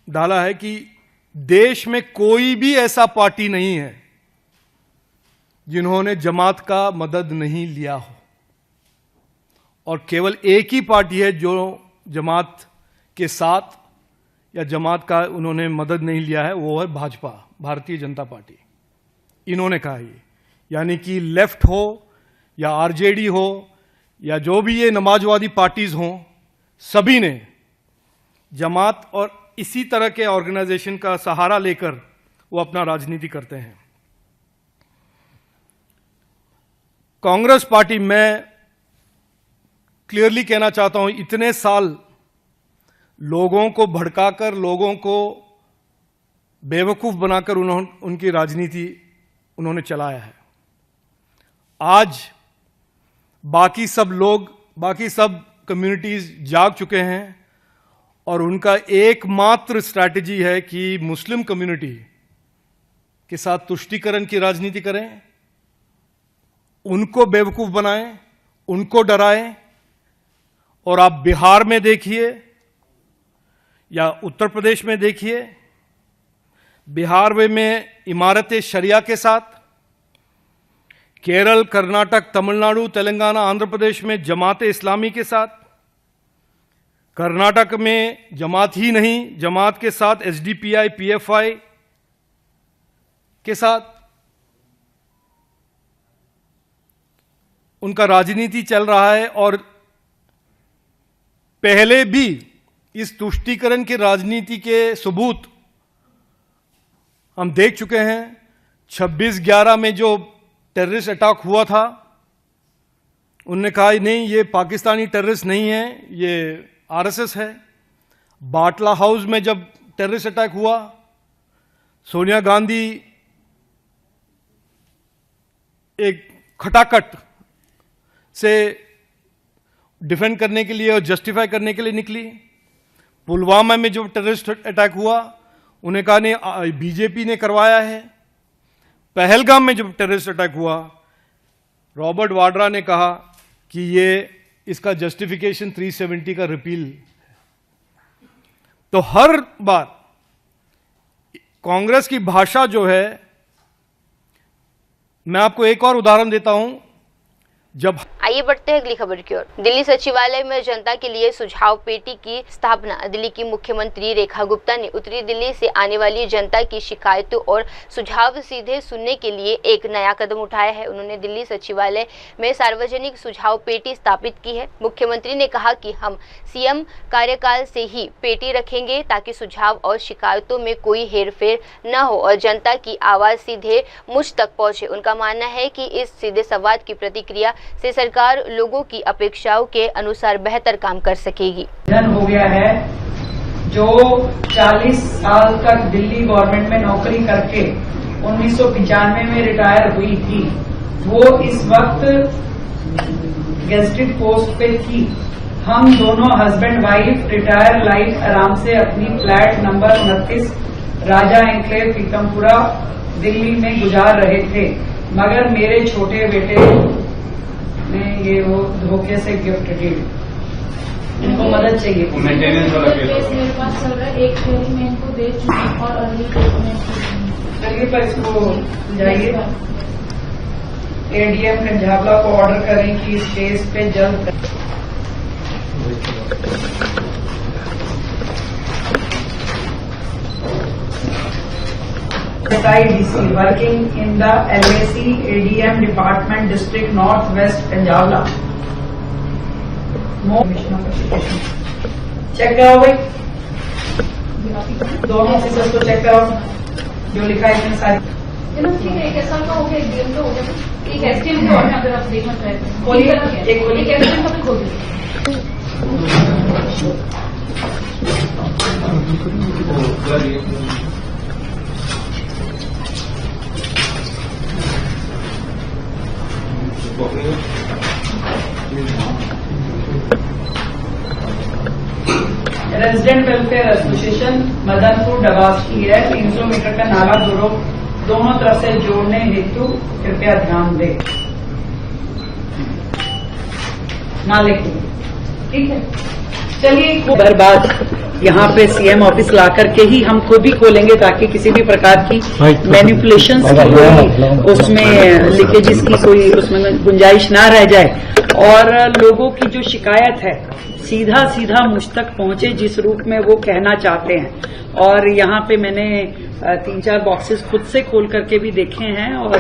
डाला है कि देश में कोई भी ऐसा पार्टी नहीं है जिन्होंने जमात का मदद नहीं लिया हो, और केवल एक ही पार्टी है जो जमात के साथ या जमात का उन्होंने मदद नहीं लिया है, वो है भाजपा, भारतीय जनता पार्टी। इन्होंने कहा ये, यानी कि लेफ्ट हो या आरजेडी हो या जो भी ये नमाजवादी पार्टीज हों, सभी ने जमात और इसी तरह के ऑर्गेनाइजेशन का सहारा लेकर वो अपना राजनीति करते हैं। कांग्रेस पार्टी, मैं क्लियरली कहना चाहता हूं, इतने साल लोगों को भड़काकर, लोगों को बेवकूफ बनाकर उनकी राजनीति उन्होंने चलाया है। आज बाकी सब लोग, बाकी सब कम्युनिटीज जाग चुके हैं और उनका एकमात्र स्ट्रैटेजी है कि मुस्लिम कम्युनिटी के साथ तुष्टीकरण की राजनीति करें, उनको बेवकूफ बनाएं, उनको डराएं। और आप बिहार में देखिए या उत्तर प्रदेश में देखिए, बिहार में इमारत शरिया के साथ, केरल, कर्नाटक, तमिलनाडु, तेलंगाना, आंध्र प्रदेश में जमात इस्लामी के साथ, कर्नाटक में जमात ही नहीं, जमात के साथ एसडीपीआई, पीएफआई के साथ उनका राजनीति चल रहा है। और पहले भी इस तुष्टीकरण की राजनीति के सबूत हम देख चुके हैं। 26/11 में जो टेररिस्ट अटैक हुआ था, उन्होंने कहा नहीं, ये पाकिस्तानी टेररिस्ट नहीं है, ये आरएसएस है। बाटला हाउस में जब टेररिस्ट अटैक हुआ, सोनिया गांधी एक खटाखट से डिफेंड करने के लिए और जस्टिफाई करने के लिए निकली। पुलवामा में जो टेररिस्ट अटैक हुआ, उन्हें कहा नहीं, बीजेपी ने करवाया है। पहलगाम में जब टेररिस्ट अटैक हुआ, रॉबर्ट वाड्रा ने कहा कि ये इसका जस्टिफिकेशन 370 का रिपील। तो हर बार कांग्रेस की भाषा जो है, मैं आपको एक और उदाहरण देता हूं। जब आइए बढ़ते हैं अगली खबर की ओर। दिल्ली सचिवालय में जनता के लिए सुझाव पेटी की स्थापना। दिल्ली की मुख्यमंत्री रेखा गुप्ता ने उत्तरी दिल्ली से आने वाली जनता की शिकायतों और सुझाव सीधे सुनने के लिए एक नया कदम उठाया है। उन्होंने दिल्ली सचिवालय में सार्वजनिक सुझाव पेटी स्थापित की है। मुख्यमंत्री ने कहा कि हम सीएम कार्यकाल से ही पेटी रखेंगे ताकि सुझाव और शिकायतों में कोई हेरफेर न हो और जनता की आवाज सीधे मुझ तक पहुंचे। उनका मानना है कि इस सीधे संवाद की प्रतिक्रिया से सरकार लोगों की अपेक्षाओं के अनुसार बेहतर काम कर सकेगी। निधन हो गया है जो 40 साल तक दिल्ली गवर्नमेंट में नौकरी करके 1995 में रिटायर हुई थी, वो इस वक्त गेस्टेड पोस्ट पे थी। हम दोनों हस्बैंड वाइफ रिटायर लाइफ आराम से अपनी फ्लैट नंबर 29 राजा एन्क्लेव पीतमपुरा दिल्ली में गुजार रहे थे, मगर मेरे छोटे बेटे ने ये वो धोखे से गिफ्ट दी। इनको मदद चाहिए। मेंटेनेंस वाला मेरे पास चल रहा है, एक फेरी में इनको दे चुकी और अगली चलिए पर इसको जाइए एडीएम कंझावला को ऑर्डर करें कि इस केस पे जल्द SIDC working in the LAC ADM department district northwest Kanjavla. Check कराओ भाई, दोनों ऑफिसर्स को चेक कराओ जो लिखा है इतने सारे। ठीक है, एक साल का हो गया, एक डीएम का हो गया, एक एसटीएम का, अगर आप देखना चाहते हैं खोलिए, एक एसटीएम का भी खोल दीजिए। Resident welfare association Madanpur Dabas की है। 300 मीटर का नाला दोनों तरफ से जोड़ने हेतु कृपया ध्यान दें। नाले की ठीक है, चलिए बर्बाद यहाँ पे सीएम ऑफिस ला करके ही हम खुद ही खोलेंगे ताकि किसी भी प्रकार की मैनिपुलेशंस की कोई उसमें लीकेजेस की कोई उसमें गुंजाइश ना रह जाए और लोगों की जो शिकायत है सीधा मुझ तक पहुंचे जिस रूप में वो कहना चाहते हैं। और यहाँ पे मैंने 3-4 बॉक्सेस खुद से खोल करके भी देखे हैं और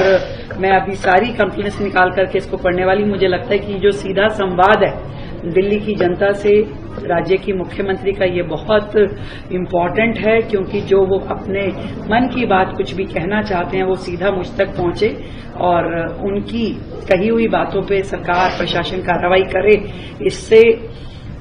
मैं अभी सारी कंप्लेंट्स निकाल करके इसको पढ़ने वाली। मुझे लगता है कि जो सीधा संवाद है दिल्ली की जनता से राज्य की मुख्यमंत्री का, ये बहुत इम्पोर्टेंट है क्योंकि जो वो अपने मन की बात कुछ भी कहना चाहते हैं वो सीधा मुझ तक पहुंचे और उनकी कही हुई बातों पे सरकार प्रशासन कार्रवाई करे। इससे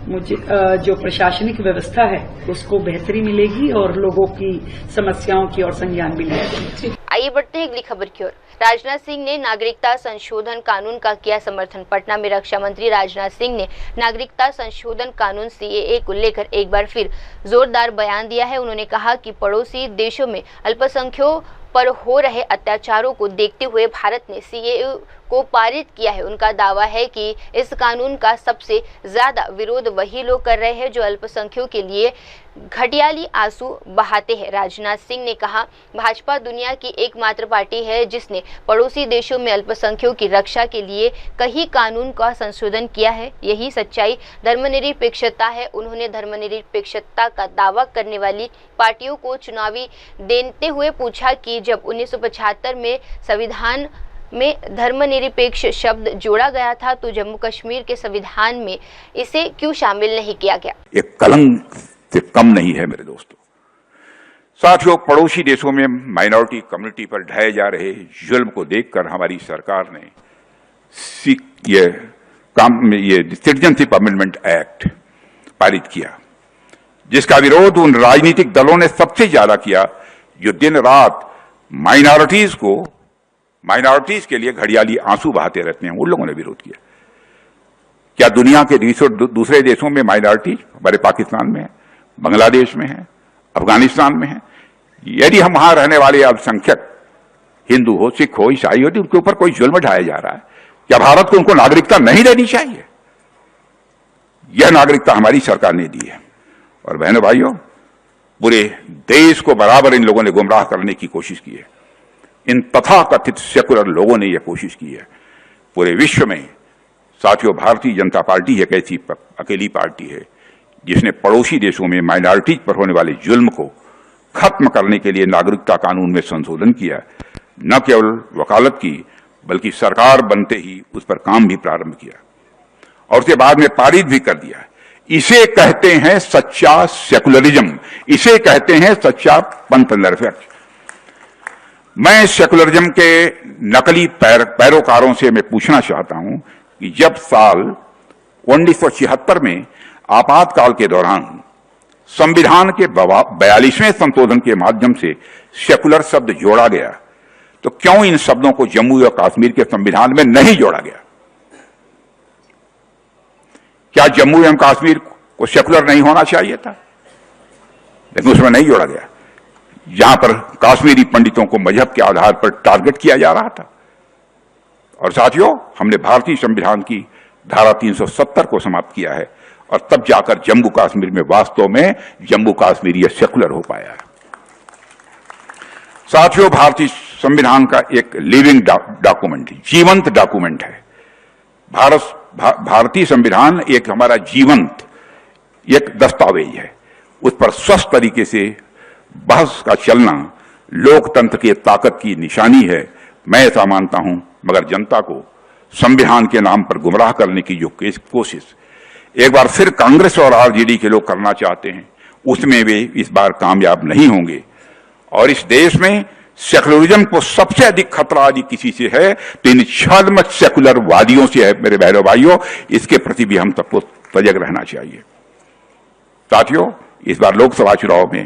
मुझे जो प्रशासनिक व्यवस्था है उसको बेहतरी मिलेगी और लोगों की समस्याओं की ओर संज्ञान भी लेगी। आइए बढ़ते हैं अगली खबर की ओर। राजनाथ सिंह ने नागरिकता संशोधन कानून का किया समर्थन। पटना में रक्षा मंत्री राजनाथ सिंह ने नागरिकता संशोधन कानून सीएए को लेकर एक बार फिर जोरदार बयान दिया है। उन्होंने कहा कि पड़ोसी देशों में अल्पसंख्यकों पर हो रहे अत्याचारों को देखते हुए भारत ने सीएए को पारित किया है। उनका दावा है कि इस कानून का सबसे ज्यादा विरोध वही लोग कर रहे हैं जो अल्पसंख्यकों के लिए घटियाली आंसू बहाते हैं। राजनाथ सिंह ने कहा, भाजपा दुनिया की एकमात्र पार्टी है जिसने पड़ोसी देशों में अल्पसंख्यकों की रक्षा के लिए कई कानून का संशोधन किया है। यही सच्चाई धर्मनिरपेक्षता है। उन्होंने धर्मनिरपेक्षता का दावा करने वाली पार्टियों को चुनावी देते हुए पूछा कि जब 1975 में संविधान में धर्मनिरपेक्ष शब्द जोड़ा गया था तो जम्मू कश्मीर के संविधान में इसे क्यों शामिल नहीं किया गया। एक कलंक से कम नहीं है मेरे दोस्तों। साथियों, पड़ोसी देशों में माइनॉरिटी कम्युनिटी पर ढाए जा रहे जुल्म को देखकर हमारी सरकार ने ये सिटीजनशिप अमेंडमेंट एक्ट पारित किया, जिसका विरोध उन राजनीतिक दलों ने सबसे ज्यादा किया जो दिन रात माइनॉरिटीज के लिए घड़ियाली आंसू बहाते रहते हैं। उन लोगों ने विरोध किया। क्या दुनिया के दूसरे देशों में माइनॉरिटी हमारे पाकिस्तान में है, बांग्लादेश में है, अफगानिस्तान में है, यदि हम वहां रहने वाले अल्पसंख्यक हिंदू हो, सिख हो, ईसाई हो, तो उनके ऊपर कोई जुल्म ढाया जा रहा है, क्या भारत को उनको नागरिकता नहीं देनी चाहिए? यह नागरिकता हमारी सरकार ने दी है। और बहनों भाइयों, पूरे देश को बराबर इन लोगों ने गुमराह करने की कोशिश की है। इन तथाकथित सेकुलर लोगों ने यह कोशिश की है पूरे विश्व में साथियों, भारतीय जनता पार्टी एक ऐसी अकेली पार्टी है जिसने पड़ोसी देशों में माइनॉरिटीज पर होने वाले जुल्म को खत्म करने के लिए नागरिकता कानून में संशोधन किया। न केवल वकालत की बल्कि सरकार बनते ही उस पर काम भी प्रारंभ किया और उसके बाद में पारित भी कर दिया। इसे कहते हैं सच्चा सेकुलरिज्म, इसे कहते हैं सच्चा पंथ निरपेक्ष। मैं सेकुलरिज्म के नकली पैरोकारों से मैं पूछना चाहता हूं कि जब साल 1976 में आपातकाल के दौरान संविधान के 42वें संशोधन के माध्यम से सेकुलर शब्द जोड़ा गया, तो क्यों इन शब्दों को जम्मू और कश्मीर के संविधान में नहीं जोड़ा गया? क्या जम्मू एवं कश्मीर को सेकुलर नहीं होना चाहिए था? लेकिन उसमें नहीं जोड़ा गया, जहां पर कश्मीरी पंडितों को मजहब के आधार पर टारगेट किया जा रहा था। और साथियों, हमने भारतीय संविधान की धारा 370 को समाप्त किया है और तब जाकर जम्मू कश्मीर में वास्तव में जम्मू कश्मीर यह सेकुलर हो पाया है। साथियों, भारतीय संविधान का एक लिविंग डॉक्यूमेंट, जीवंत डॉक्यूमेंट है। भारतीय संविधान एक हमारा जीवंत एक दस्तावेज है। उस पर स्वस्थ तरीके से बहस का चलना लोकतंत्र की ताकत की निशानी है, मैं ऐसा मानता हूं। मगर जनता को संविधान के नाम पर गुमराह करने की जो कोशिश एक बार फिर कांग्रेस और आरजेडी के लोग करना चाहते हैं, उसमें वे इस बार कामयाब नहीं होंगे। और इस देश में सेकुलरिज्म को सबसे अधिक खतरा यदि किसी से है तो इन छद्म सेकुलर वादियों से है। मेरे बहनों भाइयों, इसके प्रति भी हम सबको सजग रहना चाहिए। साथियों, इस बार लोकसभा चुनाव में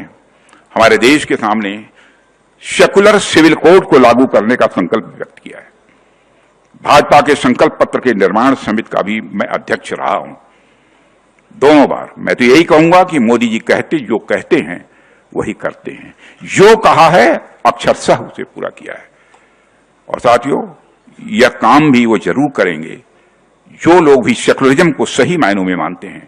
हमारे देश के सामने सेकुलर सिविल कोड को लागू करने का संकल्प व्यक्त किया है। भाजपा के संकल्प पत्र के निर्माण समिति का भी मैं अध्यक्ष रहा हूं दोनों बार। मैं तो यही कहूंगा कि मोदी जी जो कहते हैं वही करते हैं। जो कहा है अक्षरशः उसे पूरा किया है। और साथियों, यह काम भी वो जरूर करेंगे जो लोग भी सेकुलरिज्म को सही मायनों में मानते हैं।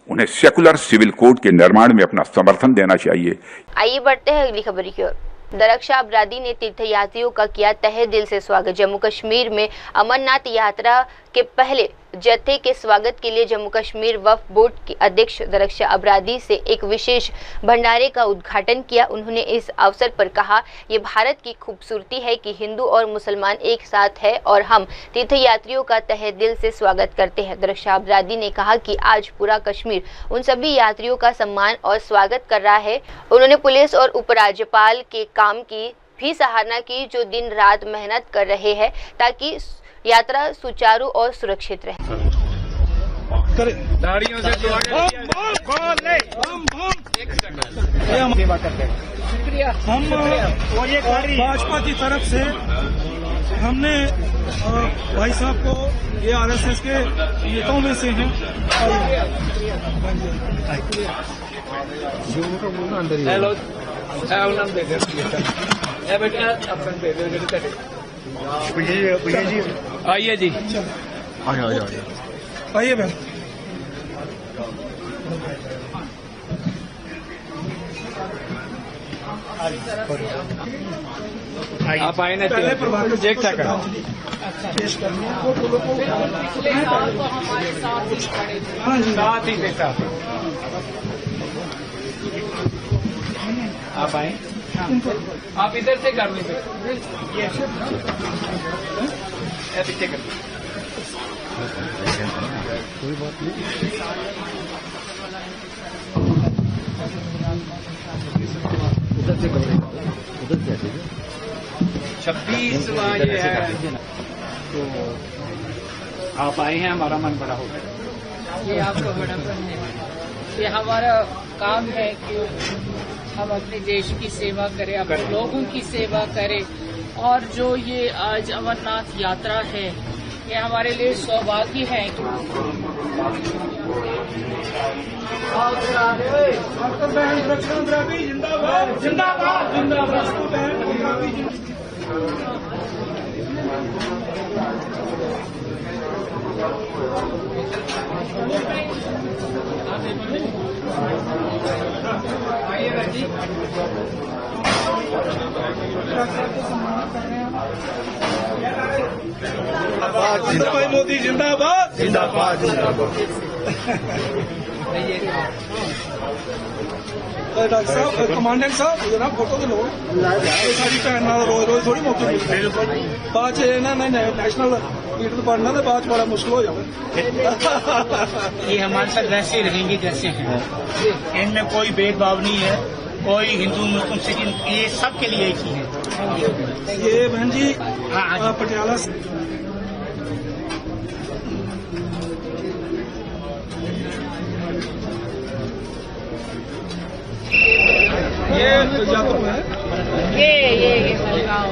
उन्हें सेकुलर सिविल कोड के निर्माण में अपना समर्थन देना चाहिए। आइए बढ़ते हैं अगली खबर की ओर। दरक्षा अपराधी ने तीर्थयात्रियों का किया तहे दिल से स्वागत। जम्मू कश्मीर में अमरनाथ यात्रा के पहले जत्थे के स्वागत के लिए जम्मू कश्मीर वक्फ बोर्ड के अध्यक्ष दरक्षा अपराधी से एक विशेष भंडारे का उद्घाटन किया। उन्होंने इस अवसर पर कहा, ये भारत की खूबसूरती है कि हिंदू और मुसलमान एक साथ है और हम तीर्थयात्रियों का तहे दिल से स्वागत करते हैं। दरक्षा अपराधी ने कहा कि आज पूरा कश्मीर उन सभी यात्रियों का सम्मान और स्वागत कर रहा है। उन्होंने पुलिस और उपराज्यपाल के काम की भी सराहना की जो दिन रात मेहनत कर रहे हैं ताकि यात्रा सुचारू और सुरक्षित रहे। हम भाजपा की तरफ से हमने भाई साहब को, ये आरएसएस के नेताओं में से हैं, आइए जी, आइए बहन। आप आए ना, एक सेकंड। साथ ही थे साहब, आप आए, आप इधर से कर लीजिए, पीछे कर कोई बात नहीं। उधर से उधर से 26वां ये है, तो आप आए हैं, हमारा मन बड़ा हो गया। ये आपका बड़ापन है, ये हमारा काम है कि हम अपने देश की सेवा करें, अपने लोगों की सेवा करें। और जो ये आज अमरनाथ यात्रा है, ये हमारे लिए सौभाग्य है। जिंदाबाद जिंदाबाद जिंदाबाद। मोदी जिंदाबाद। जिंदाबाद जिंदाबाद। डॉक्टर साहब, कमांडेंट साहब, जनाब फोटो तो लो। सारी भैन रोज रोज थोड़ी मौके मिलते बाद इन्होंने नेशनल लीडर बनना तो बाद बड़ा मुश्किल हो जाए। ये हमारे साथ वैसे ही रहेंगे जैसे हैं, इनमें कोई भेदभाव नहीं है, कोई हिंदू मुस्लिम सिख, ये सबके लिए एक ही है। ये बहन जी पटियाला से ये जादव है, ये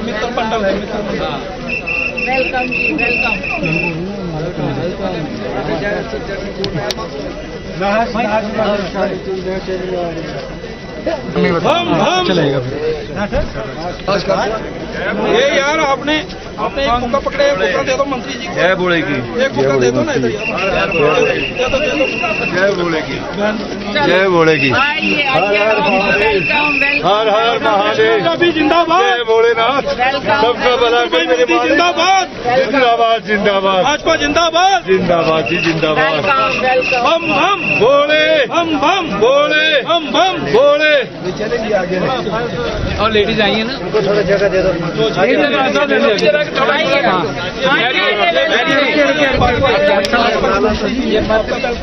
मित्र मंडल है, मित्र मंडल। वेलकम जी, वेलकम। हम चलेगा ये यार आपने एक कुक्का पकड़े, कुक्का दे दो मंत्री जी को। जय बोलेगी, एक कुक्का दे दो ना इधर यार। जय बोलेगी, जय बोलेगी। हर हर महादेव, जिंदाबाद। जय भोलेनाथ, सबका भला कर मेरे मालिक। जिंदाबाद जिंदाबाद जिंदाबाद, भाजपा जिंदाबाद जिंदाबाद जी जिंदाबाद। हम बोले, हम बोले, हम बोले। चलेंगे आगे। और लेडीज आइए ना, उनको थोड़ा जगह दे दो।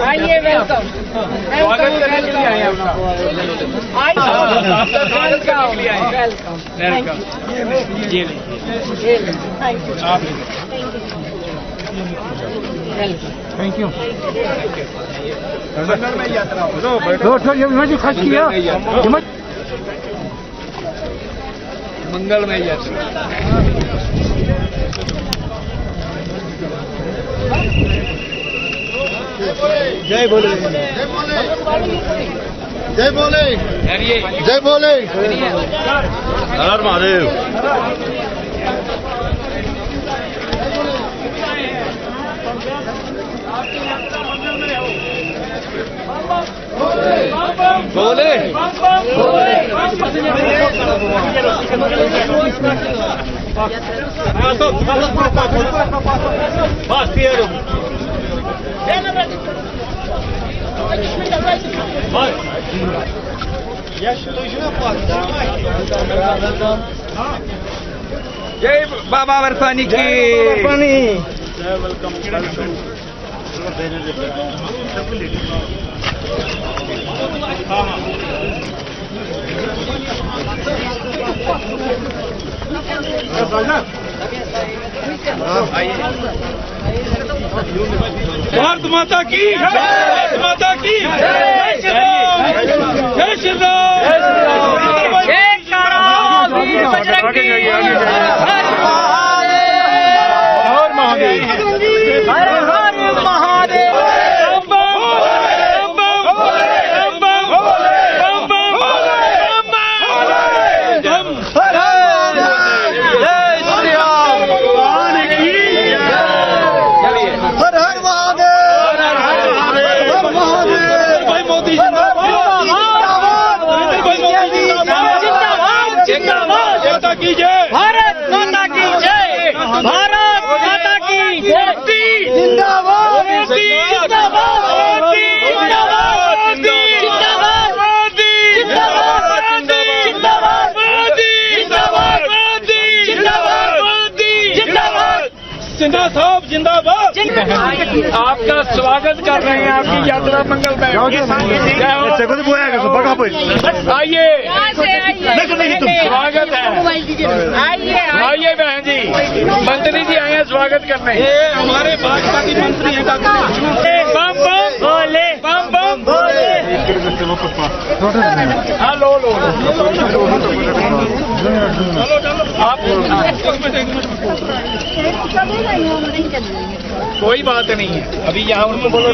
आइए, वेलकम। Thank you. खर्च किया मंगलमय यात्रा। जय बोले, जय बोले, जय बोले। हर महादेव। बोले, बस क्लियर हो। जय बाबा बर्फानी की। भारत माता की, भारत माता की जय श्री राम, जय श्री राम, जय वीर बजरंगी, हर महादेव, हर हर महादेव। की जय, भारत माता की जय, भारत माता की जय, जिंदाबाद, मोदी जिंदाबाद, मोदी जिंदाबाद, मोदी जिंदाबाद, मोदी जिंदाबाद, मोदी जिंदाबाद, मोदी जिंदाबाद, मोदी जिंदाबाद, मोदी जिंदाबाद, सिन्हा साहब जिंदाबाद। आपका स्वागत कर रहे हैं, आपकी यात्रा मंगलमय हो। आइए, स्वागत है। आइए बहन जी, मंत्री जी आए हैं स्वागत करने। ये हमारे भाजपा की मंत्री हैं। बम बम बोले, बम बम बोले। हाँ लो लो, आप कोई बात नहीं है, अभी यहाँ उनको बोलो।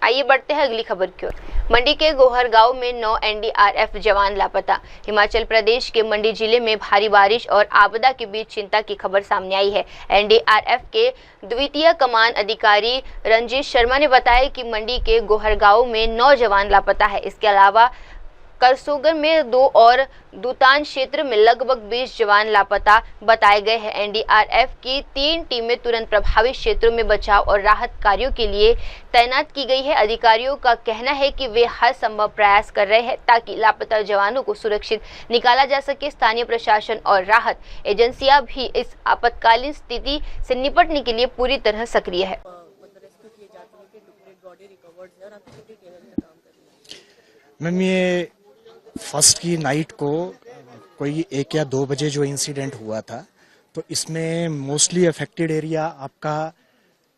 आइए बढ़ते हैं अगली खबर की ओर। मंडी के गोहर गांव में 9 एनडीआरएफ जवान लापता। हिमाचल प्रदेश के मंडी जिले में भारी बारिश और आपदा के बीच चिंता की खबर सामने आई है। एनडीआरएफ के द्वितीय कमान अधिकारी रंजीत शर्मा ने बताया कि मंडी के गोहर गांव में 9 जवान लापता है। इसके अलावा करसोगन में 2 और दूतान क्षेत्र में लगभग 20 जवान लापता बताए गए हैं। एनडीआरएफ की 3 टीमें तुरंत प्रभावित क्षेत्रों में बचाव और राहत कार्यों के लिए तैनात की गई है। अधिकारियों का कहना है कि वे हर संभव प्रयास कर रहे हैं ताकि लापता जवानों को सुरक्षित निकाला जा सके। स्थानीय प्रशासन और राहत एजेंसियां भी इस आपातकालीन स्थिति से निपटने के लिए पूरी तरह सक्रिय है। मैम, ये फर्स्ट की नाइट को कोई 1 या 2 बजे जो इंसिडेंट हुआ था, तो इसमें मोस्टली अफेक्टेड एरिया आपका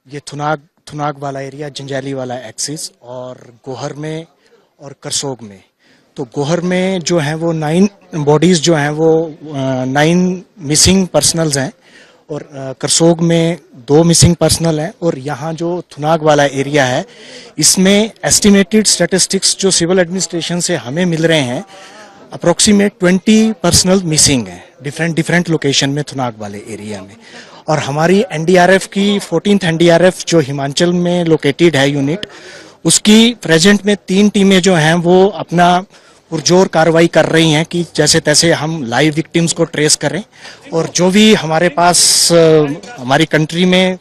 ये थुनाग वाला एरिया, जंजैली वाला एक्सिस, और गोहर में और करसोग में। तो गोहर में जो है वो 9 बॉडीज जो हैं वो 9 मिसिंग पर्सनल्स हैं, और करसोग में 2 मिसिंग पर्सनल हैं। और यहाँ जो थुनाग वाला एरिया है, इसमें एस्टिमेटेड स्टैटिस्टिक्स जो सिविल एडमिनिस्ट्रेशन से हमें मिल रहे हैं, अप्रोक्सीमेट 20 पर्सनल मिसिंग है डिफरेंट लोकेशन में थुनाग वाले एरिया में। और हमारी एनडीआरएफ की 14th एनडीआरएफ जो हिमाचल में लोकेटेड है यूनिट, उसकी प्रेजेंट में 3 टीमें जो हैं वो अपना पुरजोर कार्रवाई कर रही हैं कि जैसे तैसे हम लाइव विक्टिम्स को ट्रेस करें। और जो भी हमारे पास हमारी कंट्री में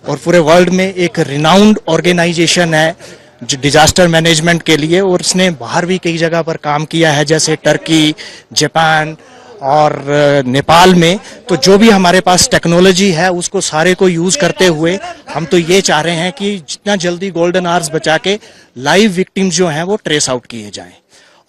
और पूरे वर्ल्ड में एक रिनाउंड ऑर्गेनाइजेशन है जो डिजास्टर मैनेजमेंट के लिए, और इसने बाहर भी कई जगह पर काम किया है जैसे टर्की, जापान और नेपाल में। तो जो भी हमारे पास टेक्नोलॉजी है उसको सारे को यूज करते हुए हम तो ये चाह रहे हैं कि जितना जल्दी गोल्डन आवर्स बचा के लाइव विक्टिम्स जो हैं वो ट्रेस आउट किए जाएं।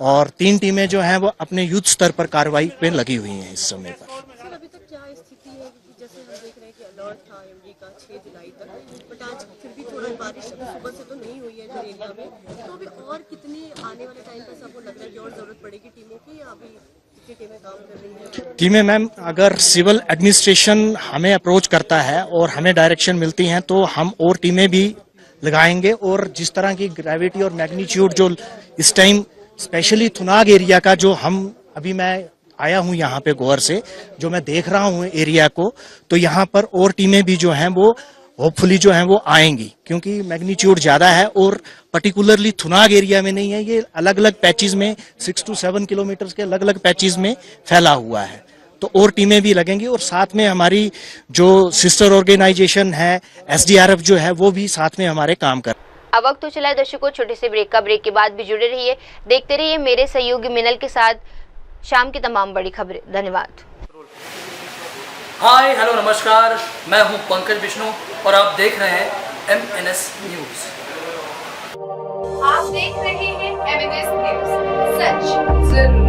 और 3 टीमें जो हैं वो अपने युद्ध स्तर पर कार्रवाई पे लगी हुई हैं इस समय पर। सर, अभी तक क्या स्थिति है? जैसे हम देख रहे हैं कि अलर्ट था एमडी का 6 जुलाई तक, बट आज फिर भी थोड़ा बारिश सुबह से तो नहीं हुई है इधर एरिया में। तो अभी और कितनी आने वाले टाइम पर सबको लग रहा है कि और जरूरत पड़ेगी टीमों की, या अभी कितनी टीमें काम कर रही हैं? टीमें मैम, अगर सिविल एडमिनिस्ट्रेशन हमें अप्रोच करता है और हमें डायरेक्शन मिलती हैं तो हम और टीमें भी लगाएंगे। और जिस तरह की ग्रेविटी और मैग्नीट्यूड जो इस टाइम स्पेशली थुनाग एरिया का, जो हम अभी मैं आया हूं यहाँ पे गोहर से, जो मैं देख रहा हूँ एरिया को, तो यहाँ पर और टीमें भी जो हैं वो होपफुली जो हैं वो आएंगी, क्योंकि मैग्नीट्यूड ज्यादा है और पर्टिकुलरली थुनाग एरिया में नहीं है, ये अलग अलग पैचेस में 6 to 7 किलोमीटर के अलग अलग पैचेस में फैला हुआ है। तो और टीमें भी लगेंगी, और साथ में हमारी जो सिस्टर ऑर्गेनाइजेशन है एसडीआरएफ जो है वो भी साथ में हमारे काम कर। अब वक्त तो चला है दर्शकों छोटे से ब्रेक का। ब्रेक के बाद भी जुड़े रहिए, देखते रहिए मेरे सहयोगी मिनल के साथ शाम की तमाम बड़ी खबरें। धन्यवाद। हाय हेलो नमस्कार, मैं हूं पंकज विष्णु और आप देख रहे हैं MNS न्यूज। आप देख रहे हैं MNS न्यूज, सच जरूर।